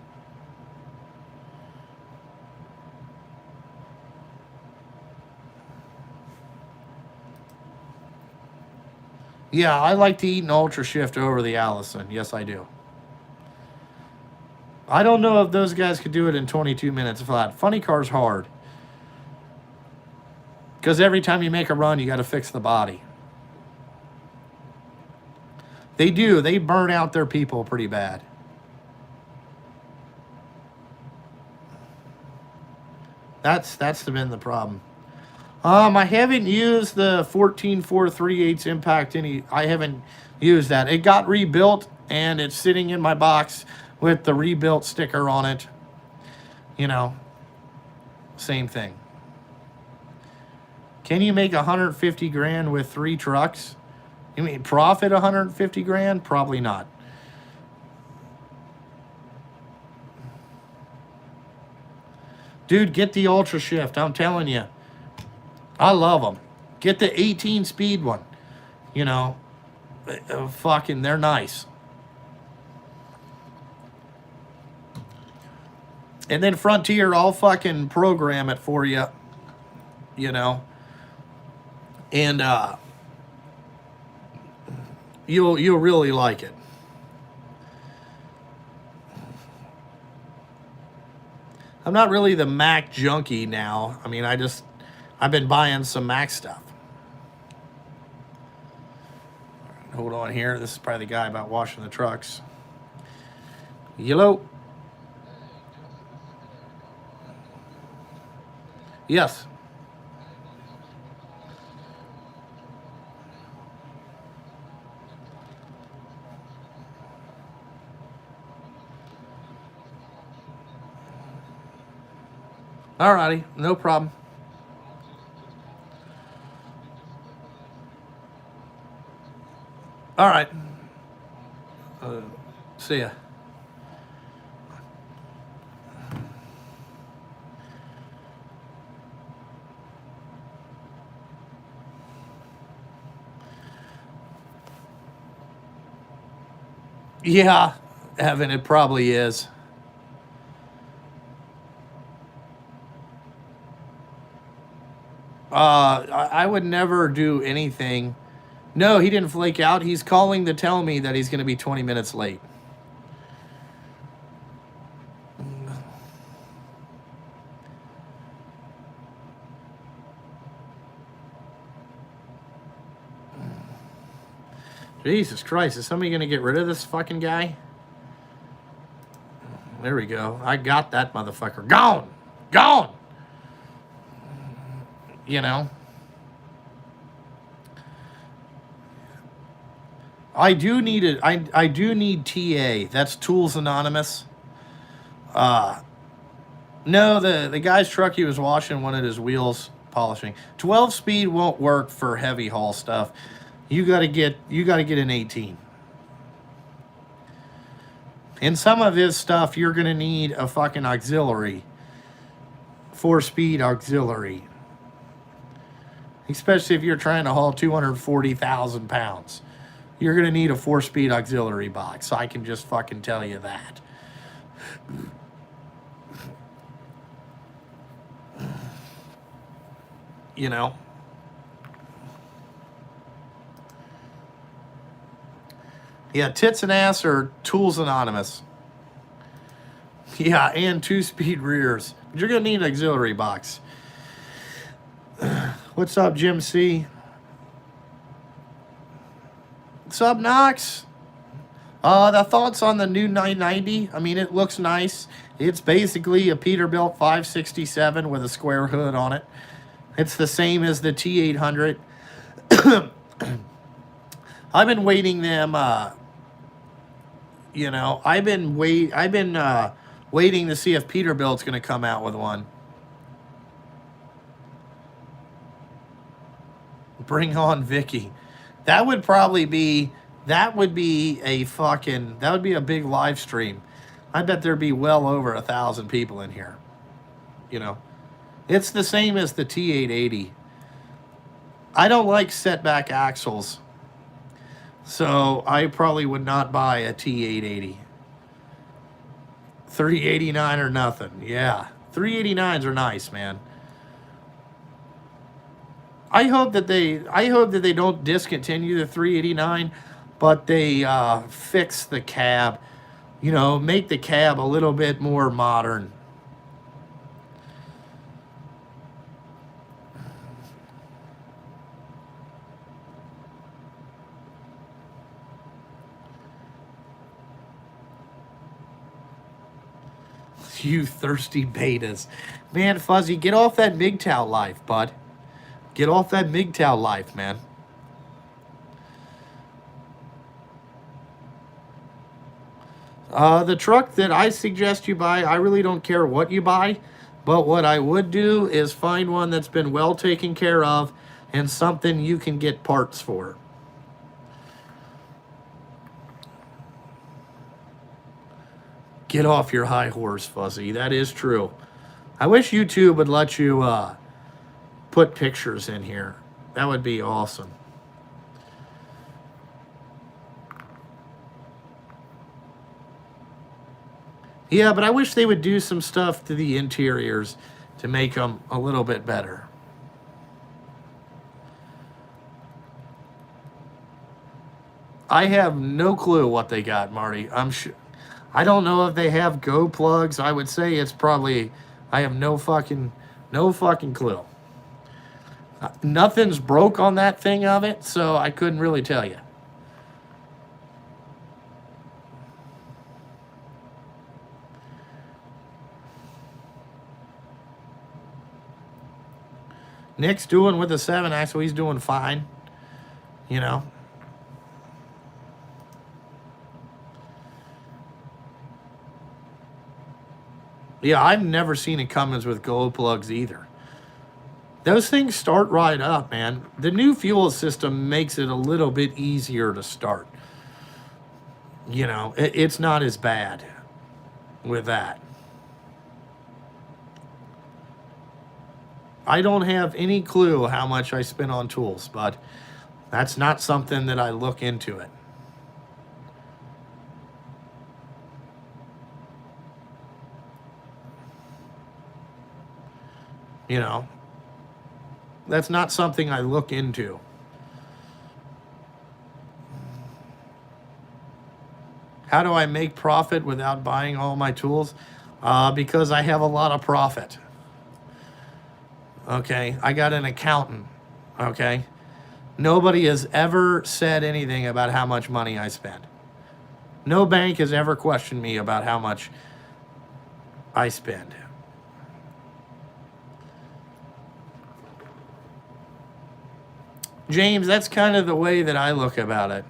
Yeah, I like to eat an Ultra Shift over the Allison. Yes, I do. I don't know if those guys could do it in 22 minutes flat. Funny car's hard. Because every time you make a run, you got to fix the body. They do. They burn out their people pretty bad. That's been the problem. I haven't used the 14.4 Impact I haven't used that. It got rebuilt and it's sitting in my box with the rebuilt sticker on it. Same thing. Can you make 150 grand with 3 trucks? You mean profit 150 grand? Probably not. Dude, get the Ultra Shift. I'm telling you. I love them. Get the 18-speed one. Fucking, they're nice. And then Frontier, I'll fucking program it for you. And you'll really like it. I'm not really the Mac junkie now. I mean, I've been buying some Mac stuff. Hold on here. This is probably the guy about washing the trucks. Yellow. Yes. Alrighty, no problem. All right. See ya. Yeah, Evan, it probably is. I would never do anything. No, he didn't flake out. He's calling to tell me that he's going to be 20 minutes late. Jesus Christ, is somebody going to get rid of this fucking guy? There we go. I got that motherfucker. Gone! Gone! You know? I do need it. I do need TA. That's Tools Anonymous. No, the guy's truck he was washing wanted his wheels polishing. 12 speed won't work for heavy haul stuff. You gotta get an 18. In some of his stuff, you're gonna need a fucking auxiliary. 4-speed auxiliary. Especially if you're trying to haul 240,000 pounds. You're going to need a 4-speed auxiliary box. So I can just fucking tell you that. You know? Yeah, tits and ass are Tools Anonymous. Yeah, and 2-speed rears. But you're going to need an auxiliary box. What's up, Jim C? What's up, Knox? The thoughts on the new 990. I mean, it looks nice. It's basically a Peterbilt 567 with a square hood on it. It's the same as the T800. I've been waiting them. You know, I've been waiting to see if Peterbilt's going to come out with one. Bring on Vicky. That would be a big live stream. I bet there'd be well over 1,000 people in here. You know, it's the same as the T880. I don't like setback axles, so I probably would not buy a T880. 389 or nothing. Yeah, 389s are nice, man. I hope that they don't discontinue the 389, but they fix the cab. You know, make the cab a little bit more modern. You thirsty betas. Man, Fuzzy, get off that MGTOW life, bud. Get off that MGTOW life, man. The truck that I suggest you buy, I really don't care what you buy, but what I would do is find one that's been well taken care of and something you can get parts for. Get off your high horse, Fuzzy. That is true. I wish YouTube would let you put pictures in here. That would be awesome. Yeah, but I wish they would do some stuff to the interiors to make them a little bit better. I have no clue what they got, Marty. I'm sure. I don't know if they have Go plugs. I would say it's probably. I have no fucking clue. Nothing's broke on that thing of it, so I couldn't really tell you. Nick's doing with the 7-axle. He's doing fine. You know. Yeah, I've never seen a Cummins with glow plugs either. Those things start right up, man. The new fuel system makes it a little bit easier to start. You know, it's not as bad with that. I don't have any clue how much I spend on tools, but that's not something that I look into it. You know, that's not something I look into. How do I make profit without buying all my tools? Because I have a lot of profit. Okay, I got an accountant. Okay, nobody has ever said anything about how much money I spend. No bank has ever questioned me about how much I spend. James, that's kind of the way that I look about it.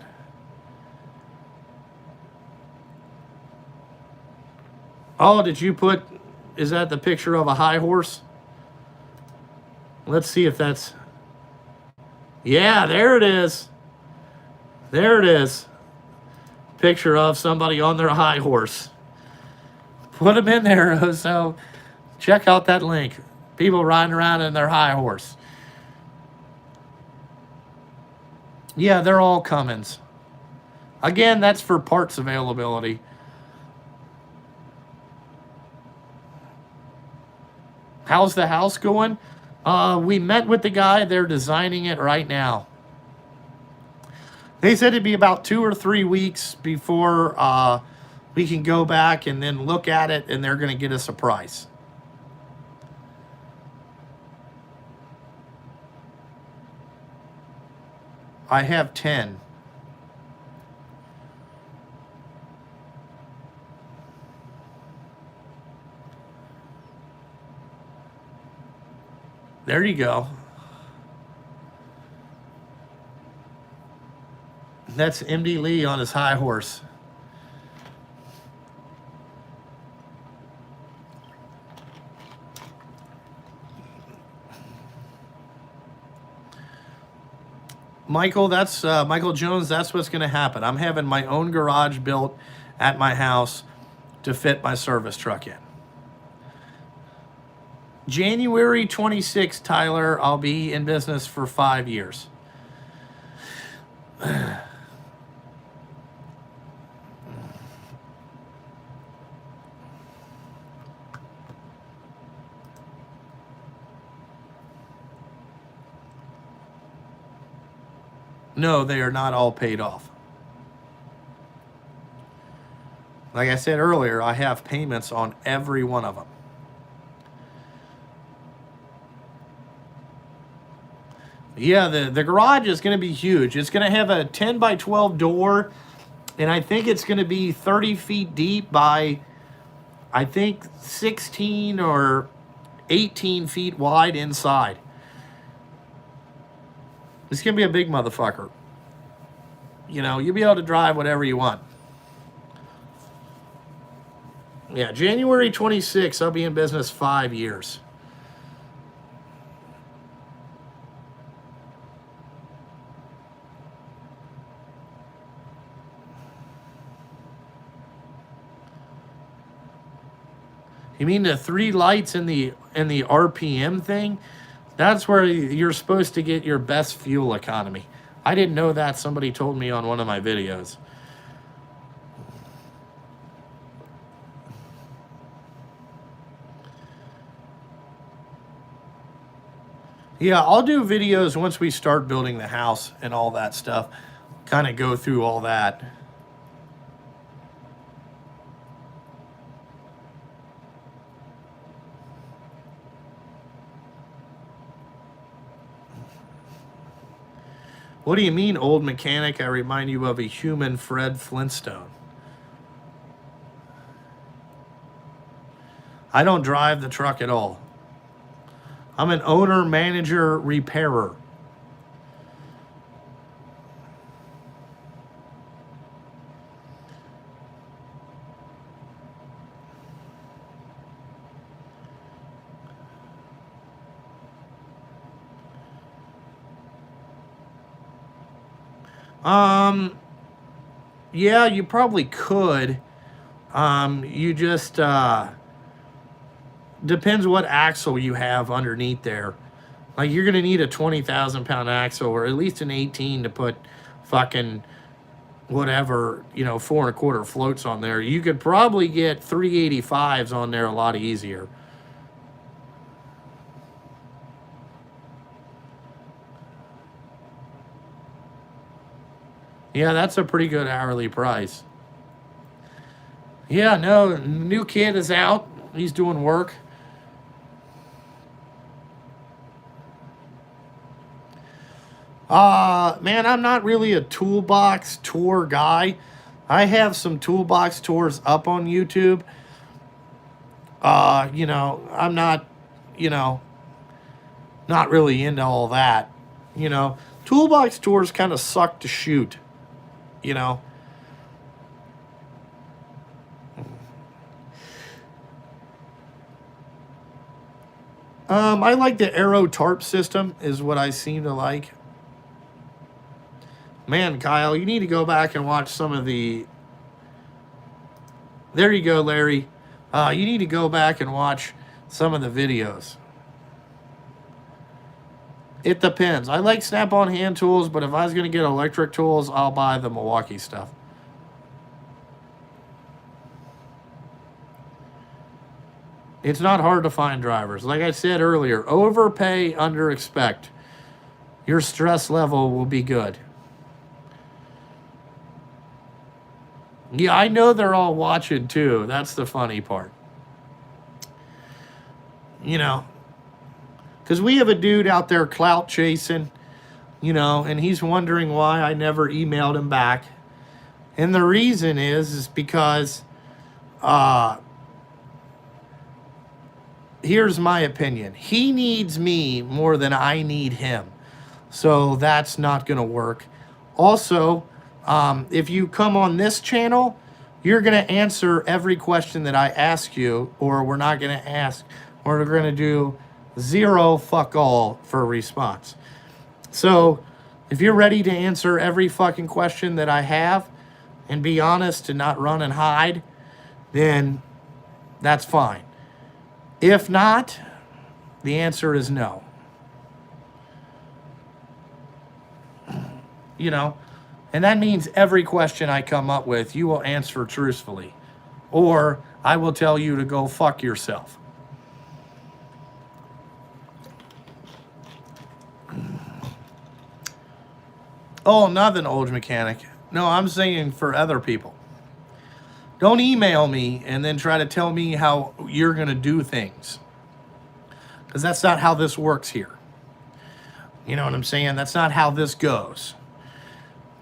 Oh, did you put, is that the picture of a high horse? Let's see if that's, yeah, there it is. There it is. Picture of somebody on their high horse. Put them in there. So check out that link. People riding around in their high horse. Yeah, they're all Cummins. Again, that's for parts availability. How's the house going? We met with the guy. They're designing it right now. They said it'd be about 2 or 3 weeks before we can go back and then look at it, and they're going to get us a price. I have 10. There you go. That's MD Lee on his high horse. Michael, that's Michael Jones. That's what's going to happen. I'm having my own garage built at my house to fit my service truck in. January 26th, Tyler, I'll be in business for 5 years. No, they are not all paid off. Like I said earlier, I have payments on every one of them. Yeah, the garage is going to be huge. It's going to have a 10 by 12 door, and I think it's going to be 30 feet deep by, I think, 16 or 18 feet wide inside. It's going to be a big motherfucker. You know, you'll be able to drive whatever you want. Yeah, January 26th, I'll be in business 5 years. You mean the 3 lights in the RPM thing? That's where you're supposed to get your best fuel economy. I didn't know that. Somebody told me on one of my videos. Yeah, I'll do videos once we start building the house and all that stuff. Kind of go through all that. What do you mean, old mechanic? I remind you of a human Fred Flintstone. I don't drive the truck at all. I'm an owner, manager, repairer. Yeah, you probably could. You just depends what axle you have underneath there. Like you're gonna need a 20,000 pound axle or at least an 18 to put fucking whatever, 4 1/4 floats on there. You could probably get 385s on there a lot easier. Yeah, that's a pretty good hourly price. Yeah, no, new kid is out. He's doing work. Man, I'm not really a toolbox tour guy. I have some toolbox tours up on YouTube. I'm not, you know, not really into all that. Toolbox tours kind of suck to shoot, you know. I like the Aero tarp system is what I seem to like. Man, Kyle, you need to go back and watch some of the. There you go, Larry. You need to go back and watch some of the videos. It depends. I like Snap-on hand tools, but if I was going to get electric tools, I'll buy the Milwaukee stuff. It's not hard to find drivers. Like I said earlier, overpay, under expect. Your stress level will be good. Yeah, I know they're all watching too. That's the funny part. Because we have a dude out there clout chasing, and he's wondering why I never emailed him back. And the reason is because, here's my opinion. He needs me more than I need him. So that's not going to work. Also, if you come on this channel, you're going to answer every question that I ask you, or we're not going to ask, or we're going to do zero fuck all for a response. So if you're ready to answer every fucking question that I have and be honest and not run and hide, then that's fine. If not, the answer is no. And that means every question I come up with, you will answer truthfully. Or I will tell you to go fuck yourself. Oh, nothing, old mechanic. No, I'm saying for other people. Don't email me and then try to tell me how you're going to do things. Because that's not how this works here. You know what I'm saying? That's not how this goes.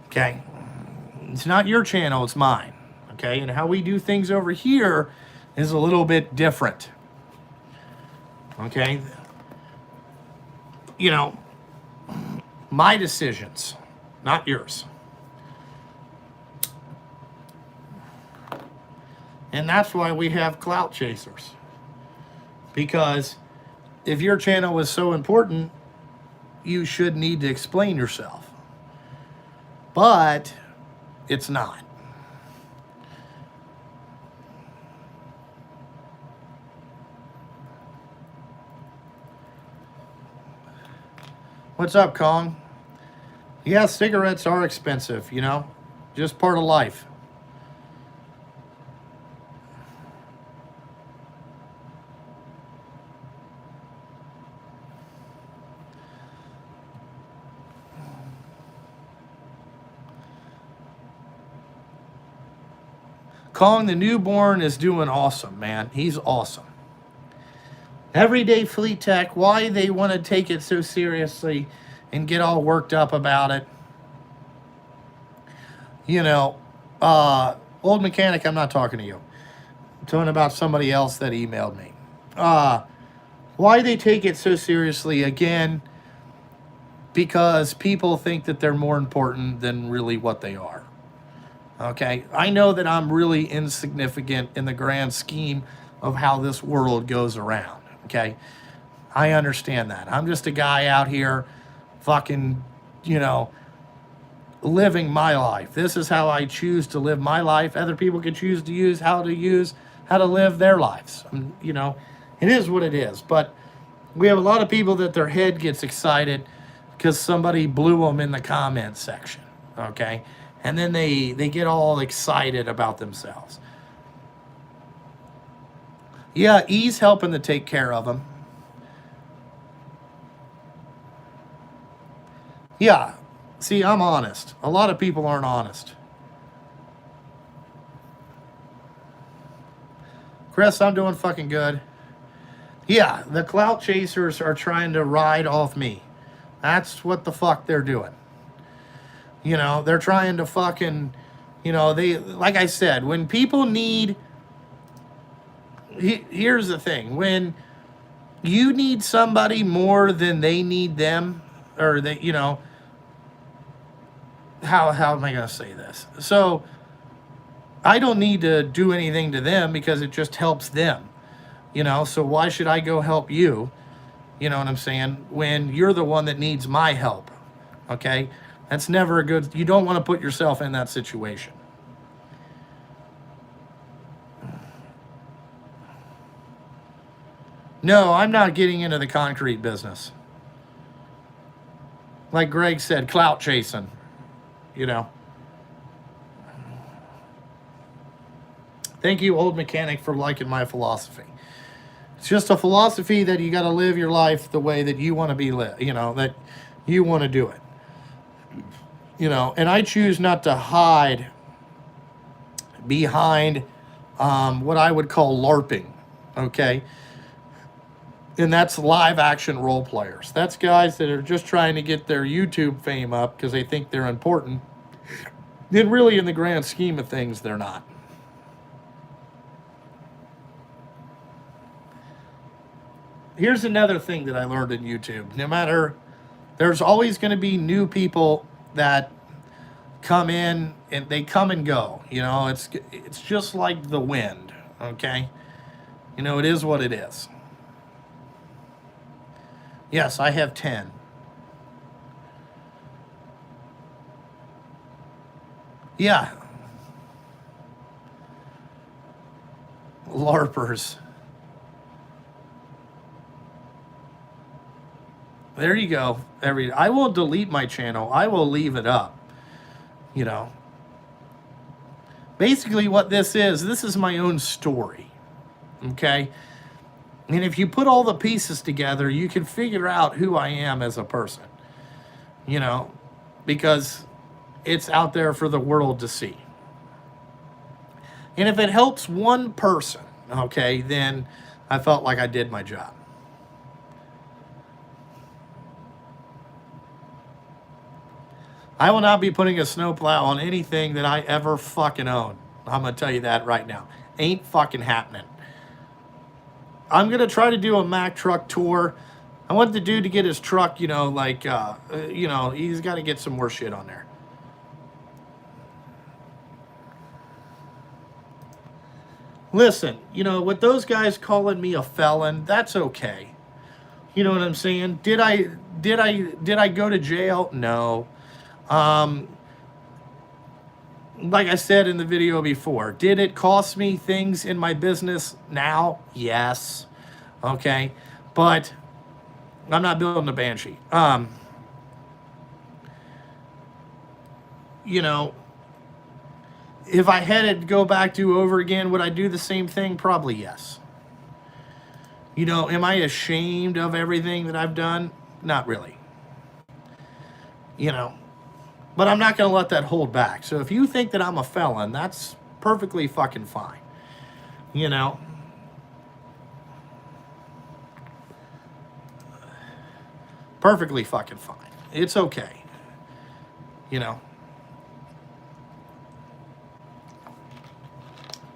Okay? It's not your channel, it's mine. Okay? And how we do things over here is a little bit different. Okay? My decisions, not yours. And that's why we have clout chasers. Because if your channel is so important, you should need to explain yourself. But it's not. What's up, Kong? Yeah, cigarettes are expensive, just part of life. Kong the newborn is doing awesome, man. He's awesome. Everyday Fleet Tech, why they want to take it so seriously and get all worked up about it. Old mechanic, I'm not talking to you. I'm talking about somebody else that emailed me. Why they take it so seriously, again, because people think that they're more important than really what they are. Okay? I know that I'm really insignificant in the grand scheme of how this world goes around. Okay? I understand that. I'm just a guy out here fucking, you know, living my life. This is how I choose to live my life. Other people can choose to use how to live their lives. You know, it is what it is. But we have a lot of people that their head gets excited because somebody blew them in the comments section. Okay? And then they get all excited about themselves. Yeah, E's helping to take care of them. Yeah. See, I'm honest. A lot of people aren't honest. Chris, I'm doing fucking good. Yeah, the clout chasers are trying to ride off me. That's what the fuck they're doing. You know, they're trying to fucking, you know, they, like I said, when people need, here's the thing, when you need somebody more than they need them, or they, you know, how am I going to say this? So I don't need to do anything to them because it just helps them, you know, so why should I go help you? You know what I'm saying? When you're the one that needs my help, okay? That's never a good, you don't want to put yourself in that situation. No, I'm not getting into the concrete business. Like Greg said, clout chasing, you know. Thank you, Old Mechanic, for liking my philosophy. It's just a philosophy that you got to live your life the way that you want to be lived, you know, that you want to do it. You know, and I choose not to hide behind what I would call LARPing, okay? And that's live action role players. That's guys that are just trying to get their YouTube fame up because they think they're important. Then really, in the grand scheme of things, they're not. Here's another thing that I learned in YouTube. No matter, there's always going to be new people that come in, and they come and go. You know, it's just like the wind, okay? You know, it is what it is. Yes, I have 10. Yeah. LARPers. There you go. I won't delete my channel. I will leave it up. You know. Basically what this is my own story. Okay? And if you put all the pieces together, you can figure out who I am as a person. You know, because it's out there for the world to see. And if it helps one person, okay, then I felt like I did my job. I will not be putting a snowplow on anything that I ever fucking own. I'm going to tell you that right now. Ain't fucking happening. I'm going to try to do a Mack truck tour. I want the dude to get his truck, you know, like, you know, he's got to get some more shit on there. Listen, you know, with those guys calling me a felon, that's okay. You know what I'm saying? Did I go to jail? No. Like I said in the video before, did it cost me things in my business now? Yes. Okay. But I'm not building a Banshee. You know, if I had it go back to over again, would I do the same thing? Probably yes. You know, am I ashamed of everything that I've done? Not really. You know, but I'm not going to let that hold back. So if you think that I'm a felon, that's perfectly fucking fine. You know. Perfectly fucking fine. It's okay. You know.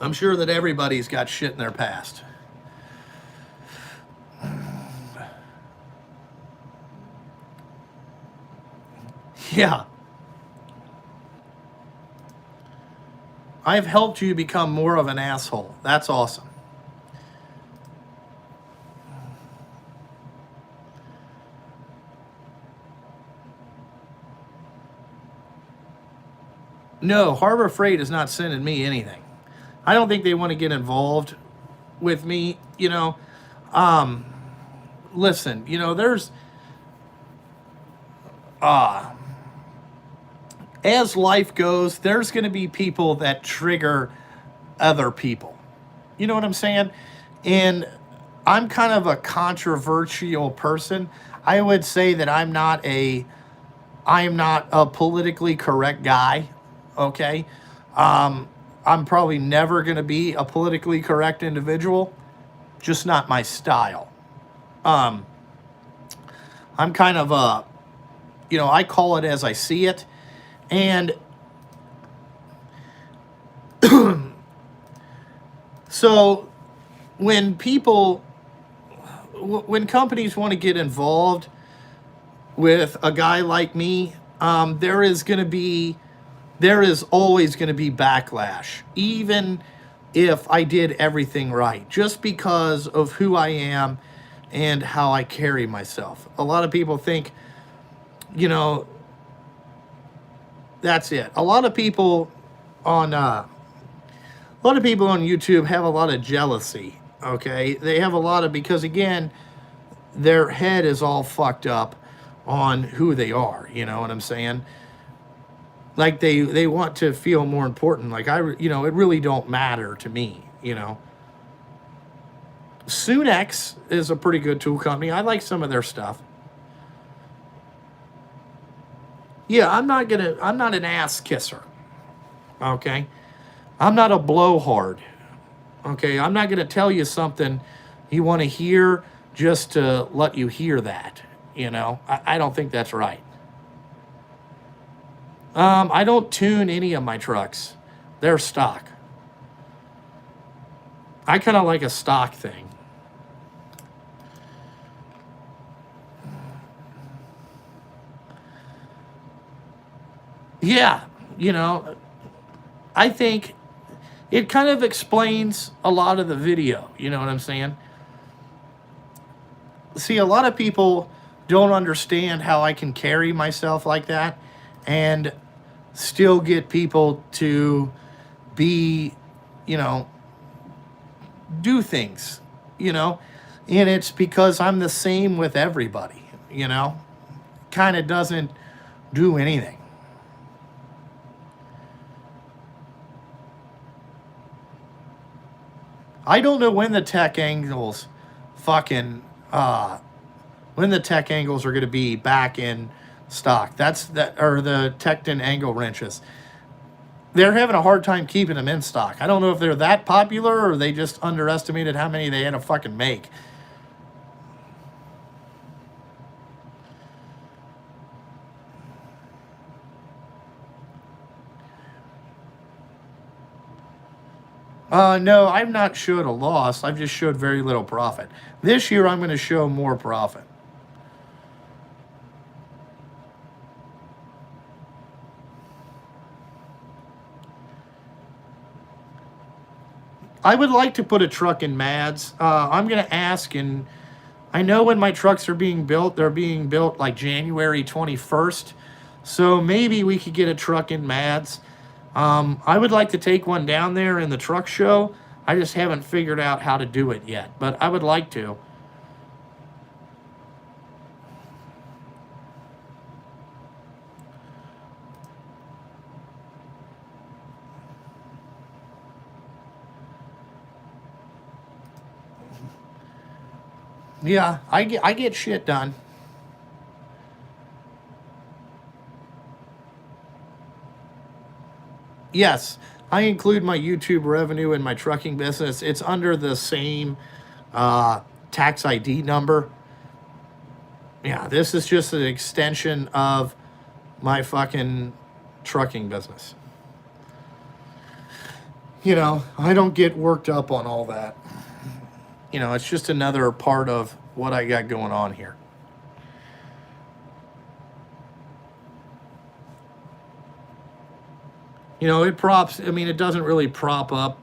I'm sure that everybody's got shit in their past. Yeah. I've helped you become more of an asshole. That's awesome. No, Harbor Freight is not sending me anything. I don't think they want to get involved with me, you know. Listen, you know, there's as life goes, there's going to be people that trigger other people. You know what I'm saying? And I'm kind of a controversial person. I would say that I'm not a politically correct guy, okay? I'm probably never going to be a politically correct individual, just not my style. I'm kind of a, I call it as I see it. And so when when companies want to get involved with a guy like me, there is always going to be backlash, even if I did everything right, just because of who I am and how I carry myself. A lot of people think, you know, that's it. A lot of people on YouTube have a lot of jealousy. Okay, they have a lot of, because again, their head is all fucked up on who they are. You know what I'm saying? Like they want to feel more important. Like it really don't matter to me. You know, Sunex is a pretty good tool company. I like some of their stuff. Yeah, I'm not an ass kisser. Okay, I'm not a blowhard. Okay, I'm not gonna tell you something you want to hear just to let you hear that. You know, I don't think that's right. I don't tune any of my trucks. They're stock. I kind of like a stock thing. Yeah, you know, I think it kind of explains a lot of the video. You know what I'm saying? See, a lot of people don't understand how I can carry myself like that and still get people to be, you know, do things, you know, and it's because I'm the same with everybody, you know, kind of doesn't do anything. I don't know when the tech angles fucking when the tech angles are going to be back in stock. That's that, or the Tecton angle wrenches. They're having a hard time keeping them in stock. I don't know if they're that popular or they just underestimated how many they had to fucking make. No, I've not showed a loss. I've just showed very little profit. This year, I'm going to show more profit. I would like to put a truck in Mads. I'm going to ask, and I know when my trucks are being built, they're being built like January 21st. So maybe we could get a truck in Mads. I would like to take one down there in the truck show. I just haven't figured out how to do it yet, but I would like to. Yeah, I get shit done. Yes, I include my YouTube revenue in my trucking business. It's under the same tax ID number. Yeah, this is just an extension of my fucking trucking business. You know, I don't get worked up on all that. You know, it's just another part of what I got going on here. You know, I mean, it doesn't really prop up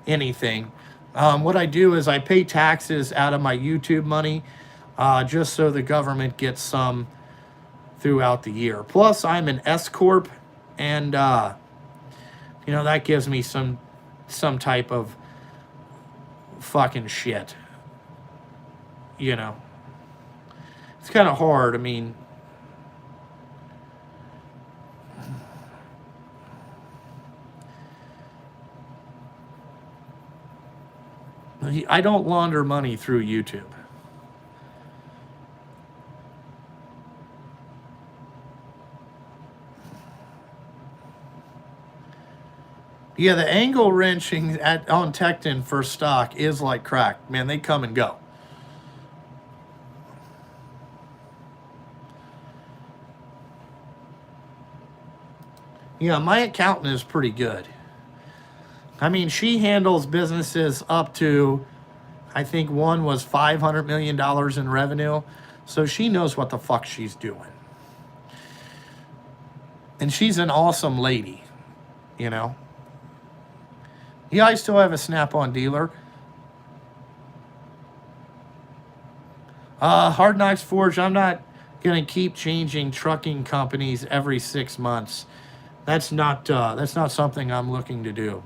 anything. What I do is I pay taxes out of my YouTube money, just so the government gets some throughout the year. Plus, I'm an S corp, and you know, that gives me some type of fucking shit. You know, it's kind of hard. I mean, I don't launder money through YouTube. Yeah, the angle wrenching on Tecton for stock is like crack. Man, they come and go. Yeah, my accountant is pretty good. I mean, she handles businesses up to, I think one was $500 million in revenue. So she knows what the fuck she's doing. And she's an awesome lady, you know. Yeah, I still have a Snap-on dealer. Hard Knocks Forge, I'm not going to keep changing trucking companies every 6 months. That's not something I'm looking to do.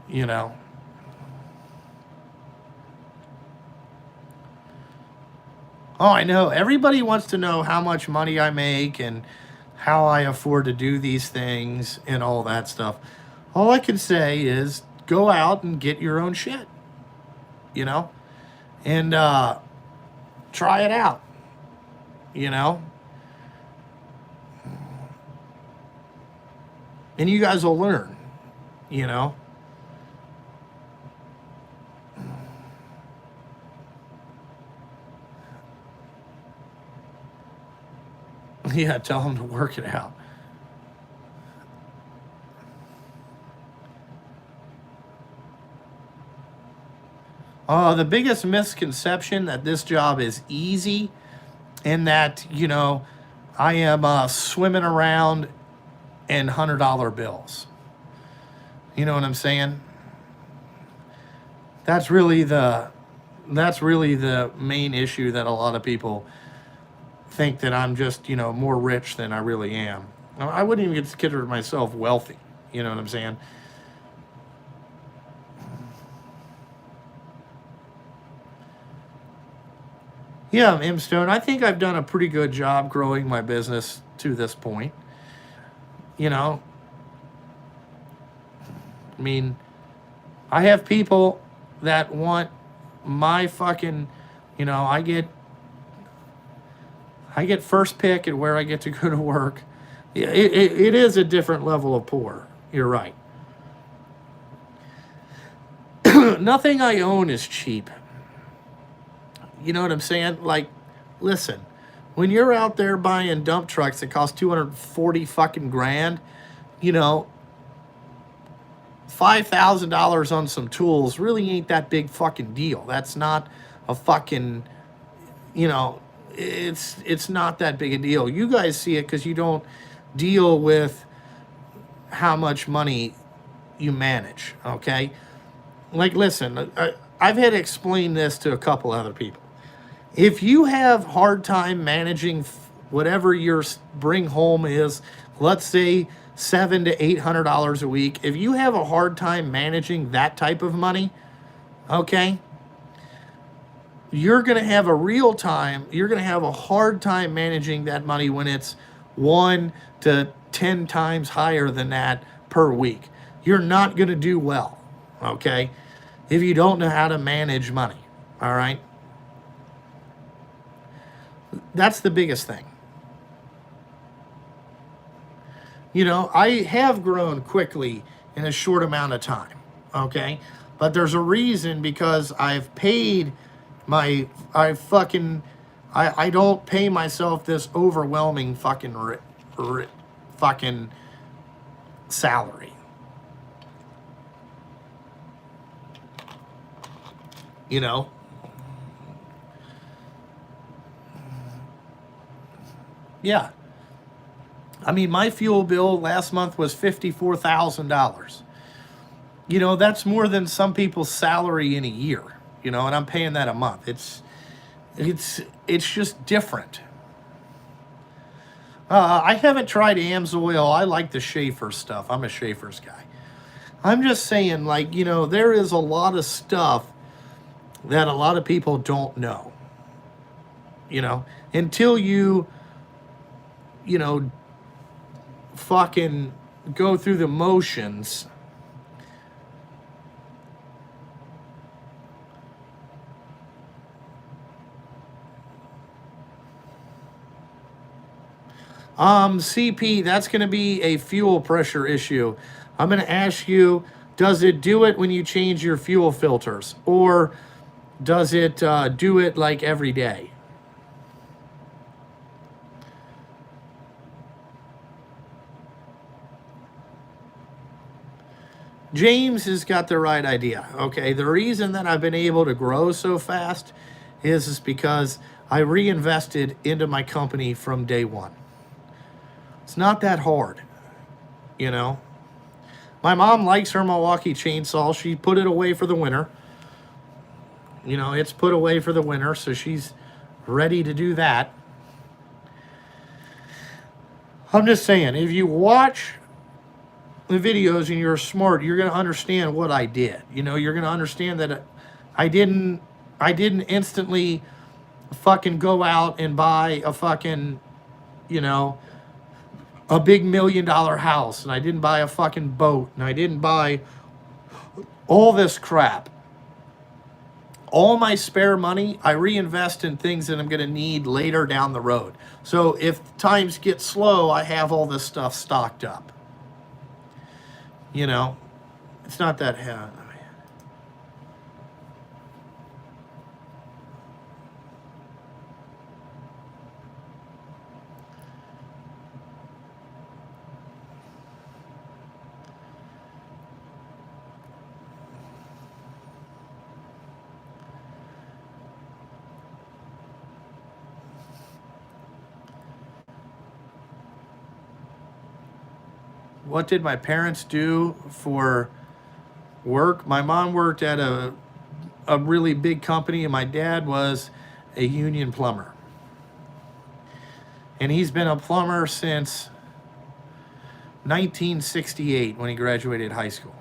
You know. Oh, I know. Everybody wants to know how much money I make and how I afford to do these things and all that stuff. All I can say is go out and get your own shit, you know, and try it out, you know. And you guys will learn, you know. Yeah, tell them to work it out. The biggest misconception that this job is easy and that, you know, I am swimming around in $100 bills. You know what I'm saying? That's really the main issue that a lot of people think that I'm just, you know, more rich than I really am. I wouldn't even consider myself wealthy. You know what I'm saying? Yeah, M Stone, I think I've done a pretty good job growing my business to this point. You know, I mean, I have people that want my fucking, you know, I get first pick at where I get to go to work. It is a different level of poor. You're right. Nothing I own is cheap. You know what I'm saying? Like, listen, when you're out there buying dump trucks that cost 240 fucking grand, you know, $5,000 on some tools really ain't that big fucking deal. That's not a fucking, you know, it's not that big a deal. You guys see it because you don't deal with how much money you manage, okay? Like, listen, I've had to explain this to a couple other people. If you have hard time managing whatever your bring home is, let's say $700 to $800 a week, if you have a hard time managing that type of money, okay, you're going to have a hard time managing that money when it's 1 to 10 times higher than that per week. You're not going to do well, okay, if you don't know how to manage money, all right? That's the biggest thing. You know, I have grown quickly in a short amount of time, okay? But there's a reason, because I've paid I don't pay myself this overwhelming fucking salary. You know? Yeah. I mean, my fuel bill last month was $54,000. That's more than some people's salary in a year. And I'm paying that a month. It's just different. I haven't tried AMSOIL. I like the Schaefer stuff. I'm a Schaefer's guy. I'm just saying, like, there is a lot of stuff that a lot of people don't know. Until you know, fucking go through the motions. CP, that's going to be a fuel pressure issue. I'm going to ask you, does it do it when you change your fuel filters? Or does it do it like every day? James has got the right idea. Okay, the reason that I've been able to grow so fast is because I reinvested into my company from day one. It's not that hard, you know. My mom likes her Milwaukee chainsaw. She put it away for the winter. It's put away for the winter, so she's ready to do that. I'm just saying, if you watch the videos and you're smart, you're going to understand what I did. You're going to understand that I didn't instantly fucking go out and buy a fucking, a big $1 million house, and I didn't buy a fucking boat, and I didn't buy all this crap. All my spare money, I reinvest in things that I'm going to need later down the road. So if times get slow, I have all this stuff stocked up. It's not that hard. What did my parents do for work? My mom worked at a really big company, and my dad was a union plumber. And he's been a plumber since 1968 when he graduated high school.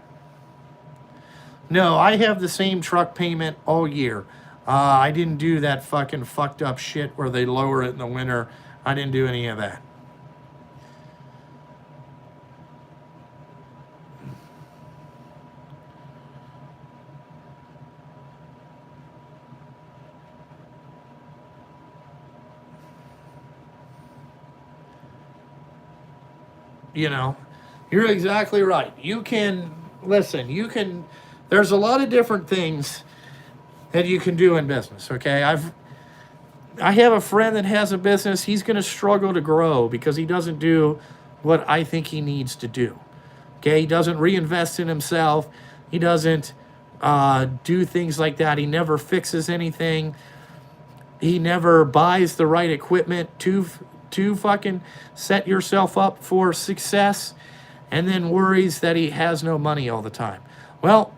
No, I have the same truck payment all year. I didn't do that fucking fucked up shit where they lower it in the winter. I didn't do any of that. You're exactly right. You can, listen, there's a lot of different things that you can do in business, okay? I have a friend that has a business. He's going to struggle to grow because he doesn't do what I think he needs to do. Okay, he doesn't reinvest in himself. He doesn't do things like that. He never fixes anything. He never buys the right equipment to fucking set yourself up for success, and then worries that he has no money all the time. Well,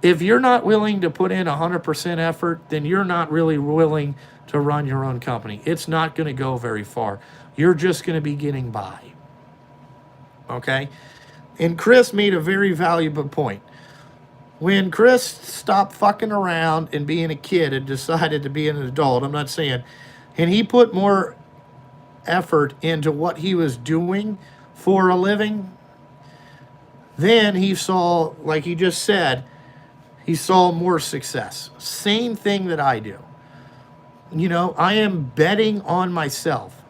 if you're not willing to put in 100% effort, then you're not really willing to run your own company. It's not going to go very far. You're just going to be getting by. Okay? And Chris made a very valuable point. When Chris stopped fucking around and being a kid and decided to be an adult, I'm not saying, and he put more effort into what he was doing for a living, then he saw, like he just said, he saw more success. Same thing that I do. I am betting on myself.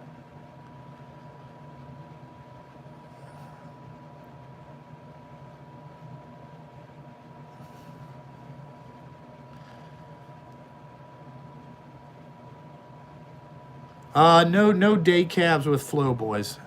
No day cabs with Flow Boys.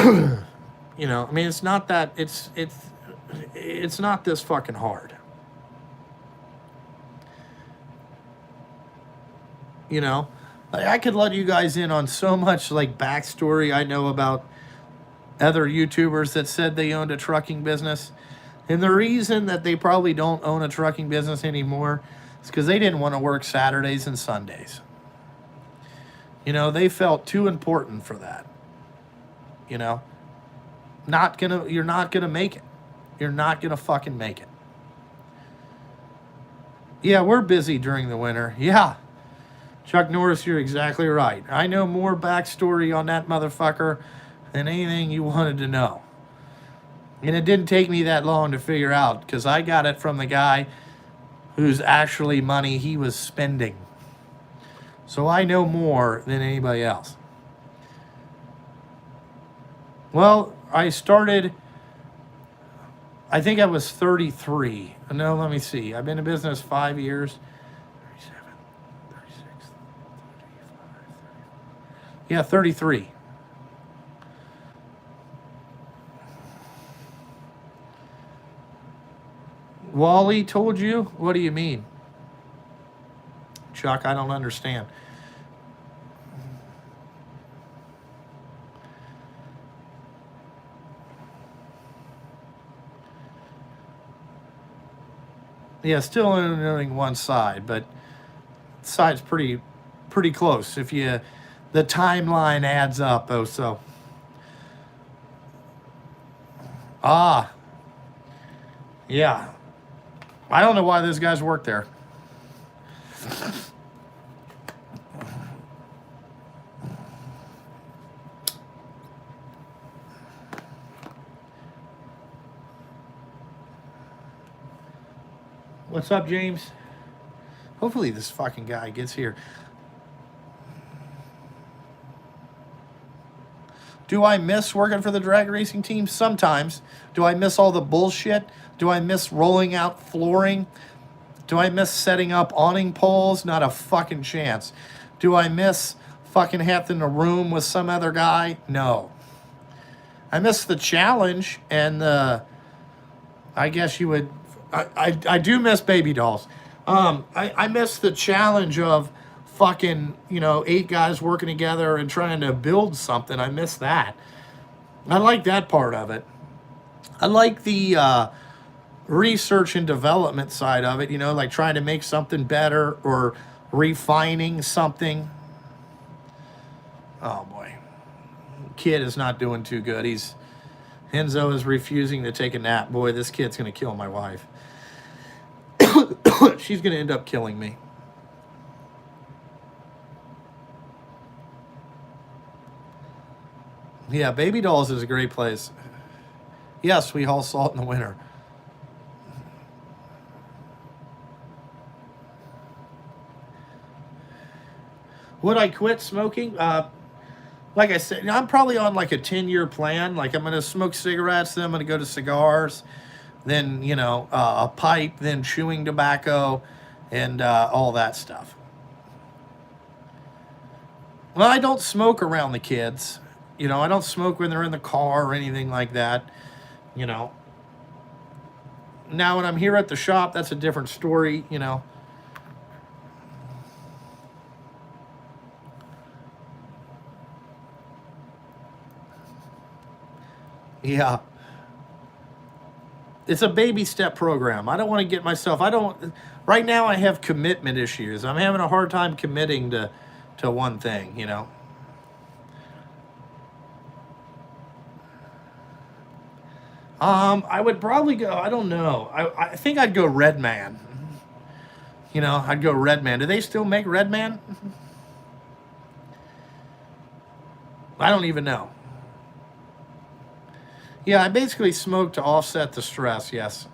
You know, I mean, it's not that, it's not this fucking hard. You know, like, I could let you guys in on so much like backstory I know about other YouTubers that said they owned a trucking business. And the reason that they probably don't own a trucking business anymore is because they didn't want to work Saturdays and Sundays. You know, they felt too important for that. You know, you're not gonna make it. You're not gonna fucking make it. Yeah, we're busy during the winter. Yeah. Chuck Norris, you're exactly right. I know more backstory on that motherfucker than anything you wanted to know. And it didn't take me that long to figure out because I got it from the guy whose actually money he was spending. So I know more than anybody else. Well, I think I was 33. No, let me see. I've been in business 5 years. 37, 36, 35, 34. Yeah, 33. Wally told you? What do you mean? Chuck, I don't understand. Yeah, still owning one side, but the side's pretty close if the timeline adds up. Oh, so yeah, I don't know why those guys work there. What's up, James? Hopefully this fucking guy gets here. Do I miss working for the drag racing team? Sometimes. Do I miss all the bullshit? Do I miss rolling out flooring? Do I miss setting up awning poles? Not a fucking chance. Do I miss fucking having a room with some other guy? No. I miss the challenge and I guess you would... I do miss baby dolls. I miss the challenge of fucking, 8 guys working together and trying to build something. I miss that. I like that part of it. I like the research and development side of it, like trying to make something better or refining something. Oh boy. Kid is not doing too good. Enzo is refusing to take a nap. Boy, this kid's going to kill my wife. She's going to end up killing me. Yeah, Baby Dolls is a great place. Yes, we haul salt in the winter. Would I quit smoking? Like I said, I'm probably on like a 10-year plan. Like I'm going to smoke cigarettes, then I'm going to go to cigars, then, a pipe, then chewing tobacco, and all that stuff. Well, I don't smoke around the kids. I don't smoke when they're in the car or anything like that. Now, when I'm here at the shop, that's a different story, Yeah. It's a baby step program. I don't want to get myself, right now I have commitment issues. I'm having a hard time committing to one thing, I would probably go, I don't know. I think I'd go Redman. I'd go Redman. Do they still make Redman? I don't even know. Yeah, I basically smoke to offset the stress, yes.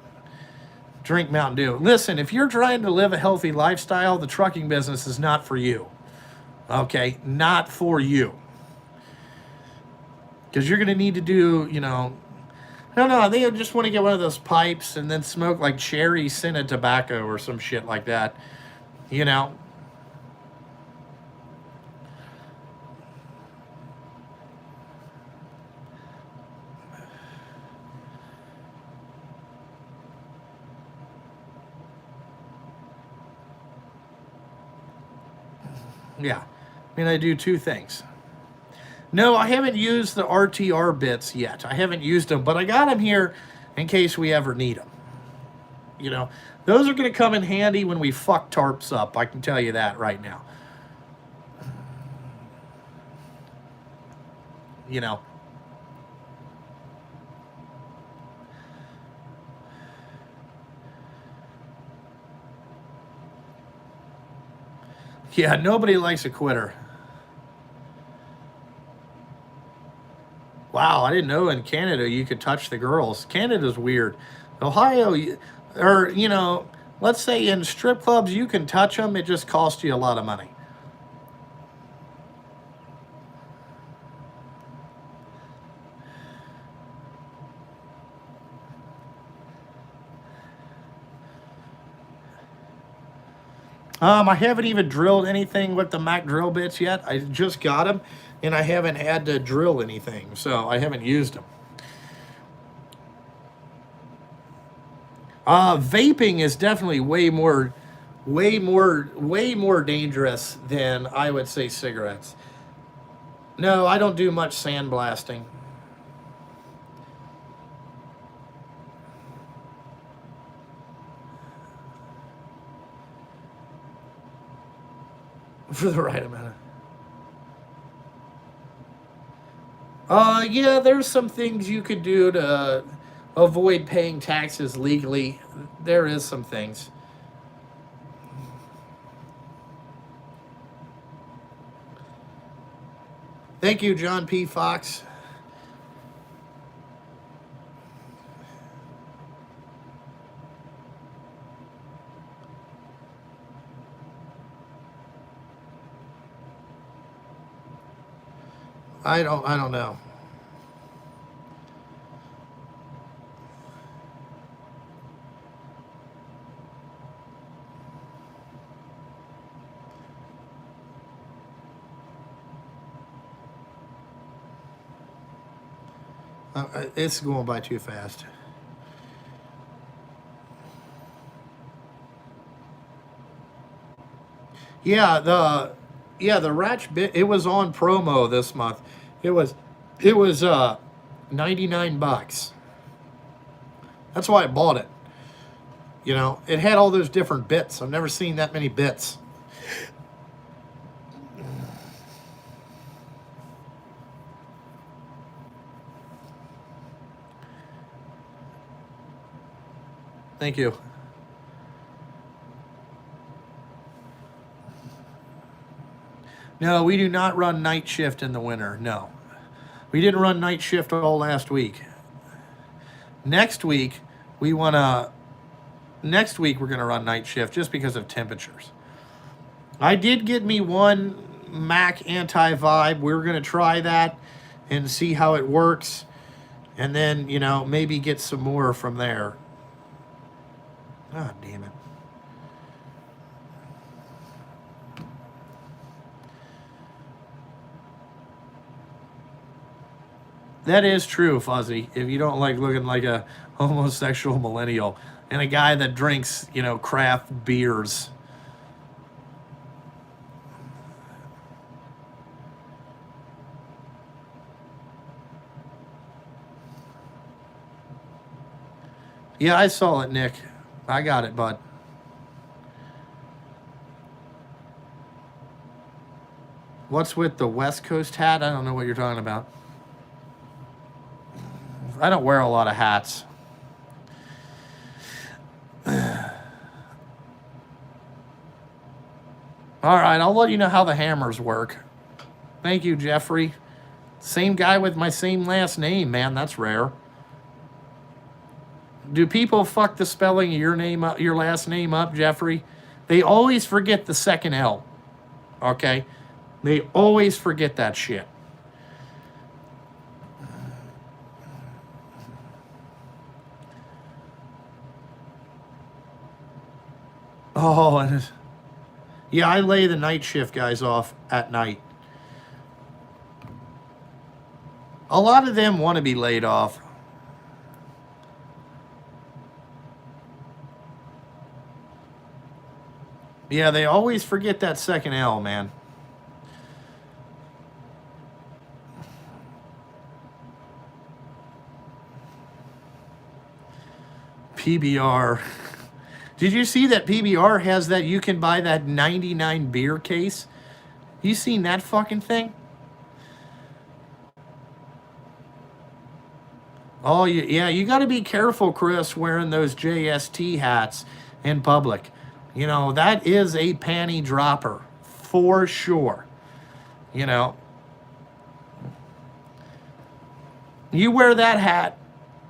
Drink Mountain Dew. Listen, if you're trying to live a healthy lifestyle, the trucking business is not for you. Okay? Not for you. Because you're going to need to do, I don't know, I think I just want to get one of those pipes and then smoke like cherry scented tobacco or some shit like that. Yeah. I mean, I do two things. No, I haven't used the RTR bits yet. I haven't used them, but I got them here in case we ever need them. You know, those are going to come in handy when we fuck tarps up. I can tell you that right now. You know. Yeah, nobody likes a quitter. Wow, I didn't know in Canada you could touch the girls. Canada's weird. Ohio, or, you know, let's say in strip clubs you can touch them, it just costs you a lot of money. I haven't even drilled anything with the Mac drill bits yet. I just got them, and I haven't had to drill anything, so I haven't used them. Vaping is definitely way more dangerous than I would say cigarettes. No, I don't do much sandblasting. For the right amount of. Yeah, there's some things you could do to avoid paying taxes legally. There is some things. Thank you, John P. Fox. I don't know. It's going by too fast. Yeah, the Ratch bit, it was on promo this month. It was it was 99 bucks. That's why I bought it. You know, it had all those different bits. I've never seen that many bits. Thank you. No, we do not run night shift in the winter. No. We didn't run night shift all last week. Next week, we want to next week we're going to run night shift just because of temperatures. I did get me one Mac anti-vibe. We're going to try that and see how it works, and then, you know, maybe get some more from there. God damn it. That is true, Fuzzy. If you don't like looking like a homosexual millennial and a guy that drinks, you know, craft beers. Yeah, I saw it, Nick. I got it, bud. What's with the West Coast hat? I don't know what you're talking about. I don't wear a lot of hats. All right, I'll let you know how the hammers work. Thank you, Jeffrey. Same guy with my same last name, man. That's rare. Do people fuck the spelling of your name up, your last name up, Jeffrey? They always forget the second L. Okay? They always forget that shit. Oh, and yeah, I lay the night shift guys off at night. A lot of them want to be laid off. Yeah, they always forget that second L, man. PBR. Did you see that PBR has that you can buy that 99 beer case? You seen that fucking thing? Oh, yeah, you got to be careful, Chris, wearing those JST hats in public. You know, that is a panty dropper for sure. You know, you wear that hat,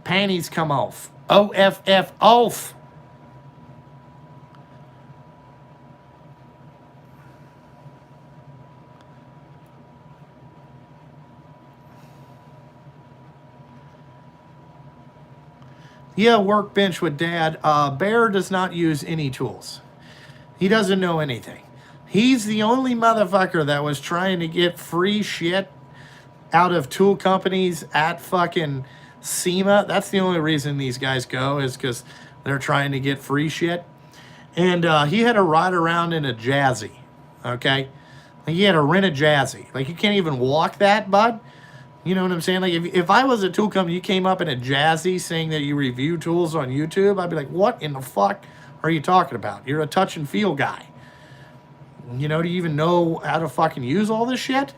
panties come off. OFF off. Yeah, workbench with dad. Bear does not use any tools. He doesn't know anything. He's the only motherfucker that was trying to get free shit out of tool companies at fucking SEMA. That's the only reason these guys go, is because they're trying to get free shit. And he had to ride around in a Jazzy, okay? Like, he had to rent a Jazzy. Like, you can't even walk that, bud. You know what I'm saying? Like, if I was a tool company, you came up in a Jazzy saying that you review tools on YouTube, I'd be like, what in the fuck are you talking about? You're a touch and feel guy. You know, do you even know how to fucking use all this shit?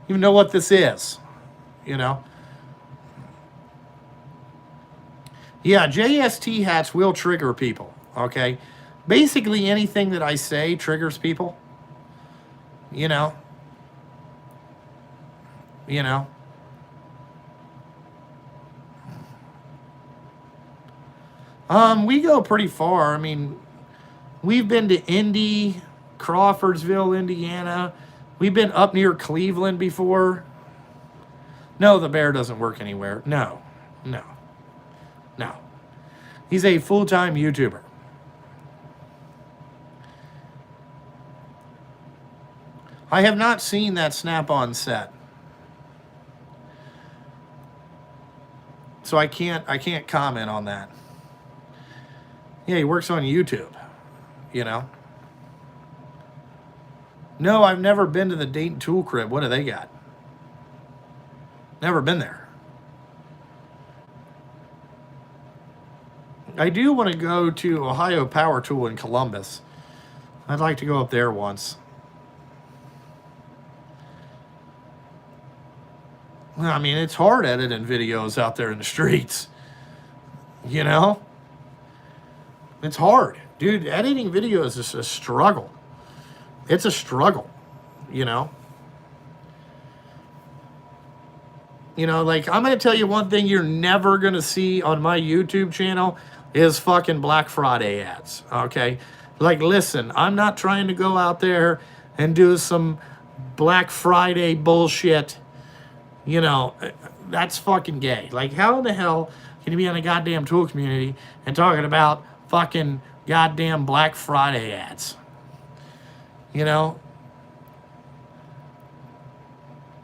You even know what this is? You know? Yeah, JST hats will trigger people, okay? Basically, anything that I say triggers people. You know? You know? We go pretty far. I mean, we've been to Indy, Crawfordsville, Indiana. We've been up near Cleveland before. No, the bear doesn't work anywhere. No. He's a full-time YouTuber. I have not seen that Snap-on set. So I can't comment on that. Yeah, he works on YouTube, you know. No, I've never been to the Dayton Tool Crib. What do they got? Never been there. I do want to go to Ohio Power Tool in Columbus. I'd like to go up there once. Well, I mean, it's hard editing videos out there in the streets. You know? It's hard. Dude, editing videos is a struggle. It's a struggle, you know? You know, like, I'm going to tell you one thing you're never going to see on my YouTube channel is fucking Black Friday ads, okay? Like, listen, I'm not trying to go out there and do some Black Friday bullshit. You know, that's fucking gay. Like, how in the hell can you be on a goddamn tool community and talking about fucking goddamn Black Friday ads? You know?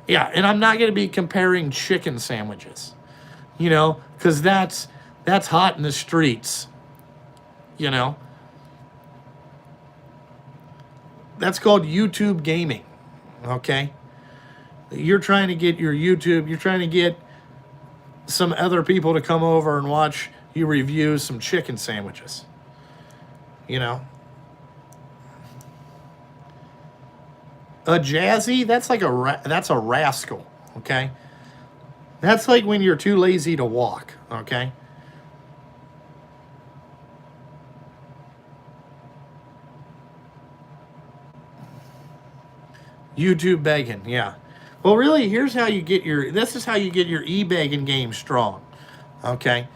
Yeah, and I'm not going to be comparing chicken sandwiches, you know, because that's hot in the streets, you know. That's called YouTube gaming, okay? You're trying to get your YouTube, you're trying to get some other people to come over and watch you review some chicken sandwiches, you know. A Jazzy, that's like that's a rascal, okay? That's like when you're too lazy to walk, okay? YouTube begging, yeah. Well, really, here's how you get this is how you get your e-begging game strong, okay?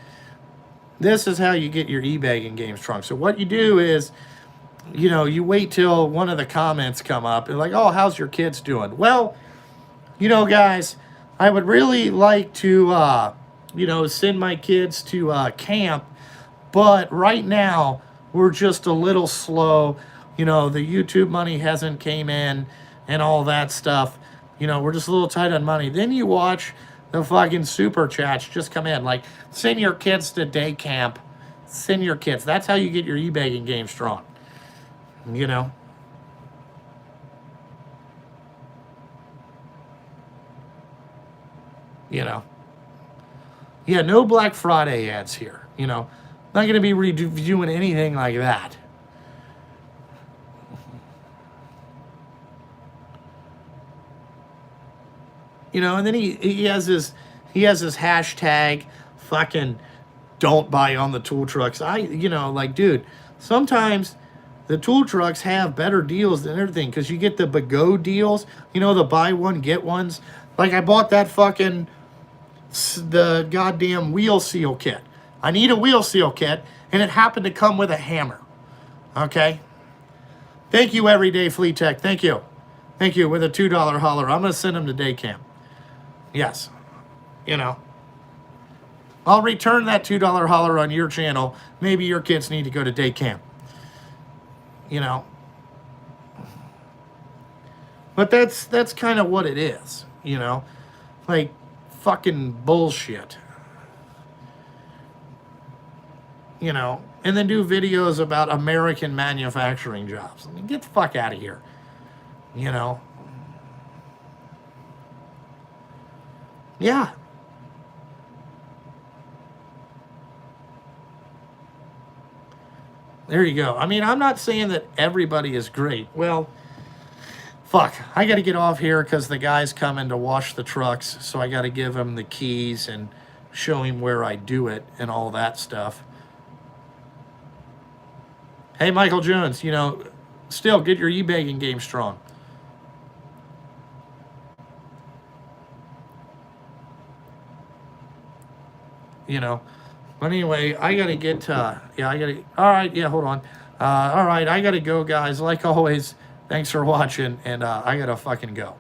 This is how you get your e-begging game strong. So what you do is, you know, you wait till one of the comments come up and like, oh, how's your kids doing? Well, you know, guys, I would really like to, you know, send my kids to camp, but right now we're just a little slow. You know, the YouTube money hasn't came in and all that stuff. You know, we're just a little tight on money. Then you watch the fucking super chats just come in. Like, send your kids to day camp. Send your kids. That's how you get your e-begging game strong. You know? You know? Yeah, no Black Friday ads here. You know? Not going to be reviewing anything like that. You know, and then he has this hashtag fucking don't buy on the tool trucks. You know, like, dude, sometimes the tool trucks have better deals than everything because you get the BGO deals, you know, the buy one, get ones. Like, I bought that fucking, the goddamn wheel seal kit. I need a wheel seal kit, and it happened to come with a hammer. Okay? Thank you, Everyday Fleet Tech. Thank you. Thank you, with a $2 holler. I'm going to send him to day camp. Yes. You know. I'll return that $2 holler on your channel. Maybe your kids need to go to day camp. You know. But that's kind of what it is, you know. Like, fucking bullshit. You know, and then do videos about American manufacturing jobs. I mean, get the fuck out of here. You know. Yeah. There you go. I mean, I'm not saying that everybody is great. Well, fuck. I got to get off here because the guy's coming to wash the trucks. So I got to give him the keys and show him where I do it and all that stuff. Hey, Michael Jones, you know, still get your e-bagging game strong. You know, but anyway, I got to get, all right, yeah, hold on. All right, I got to go, guys. Like always, thanks for watching, and I got to fucking go.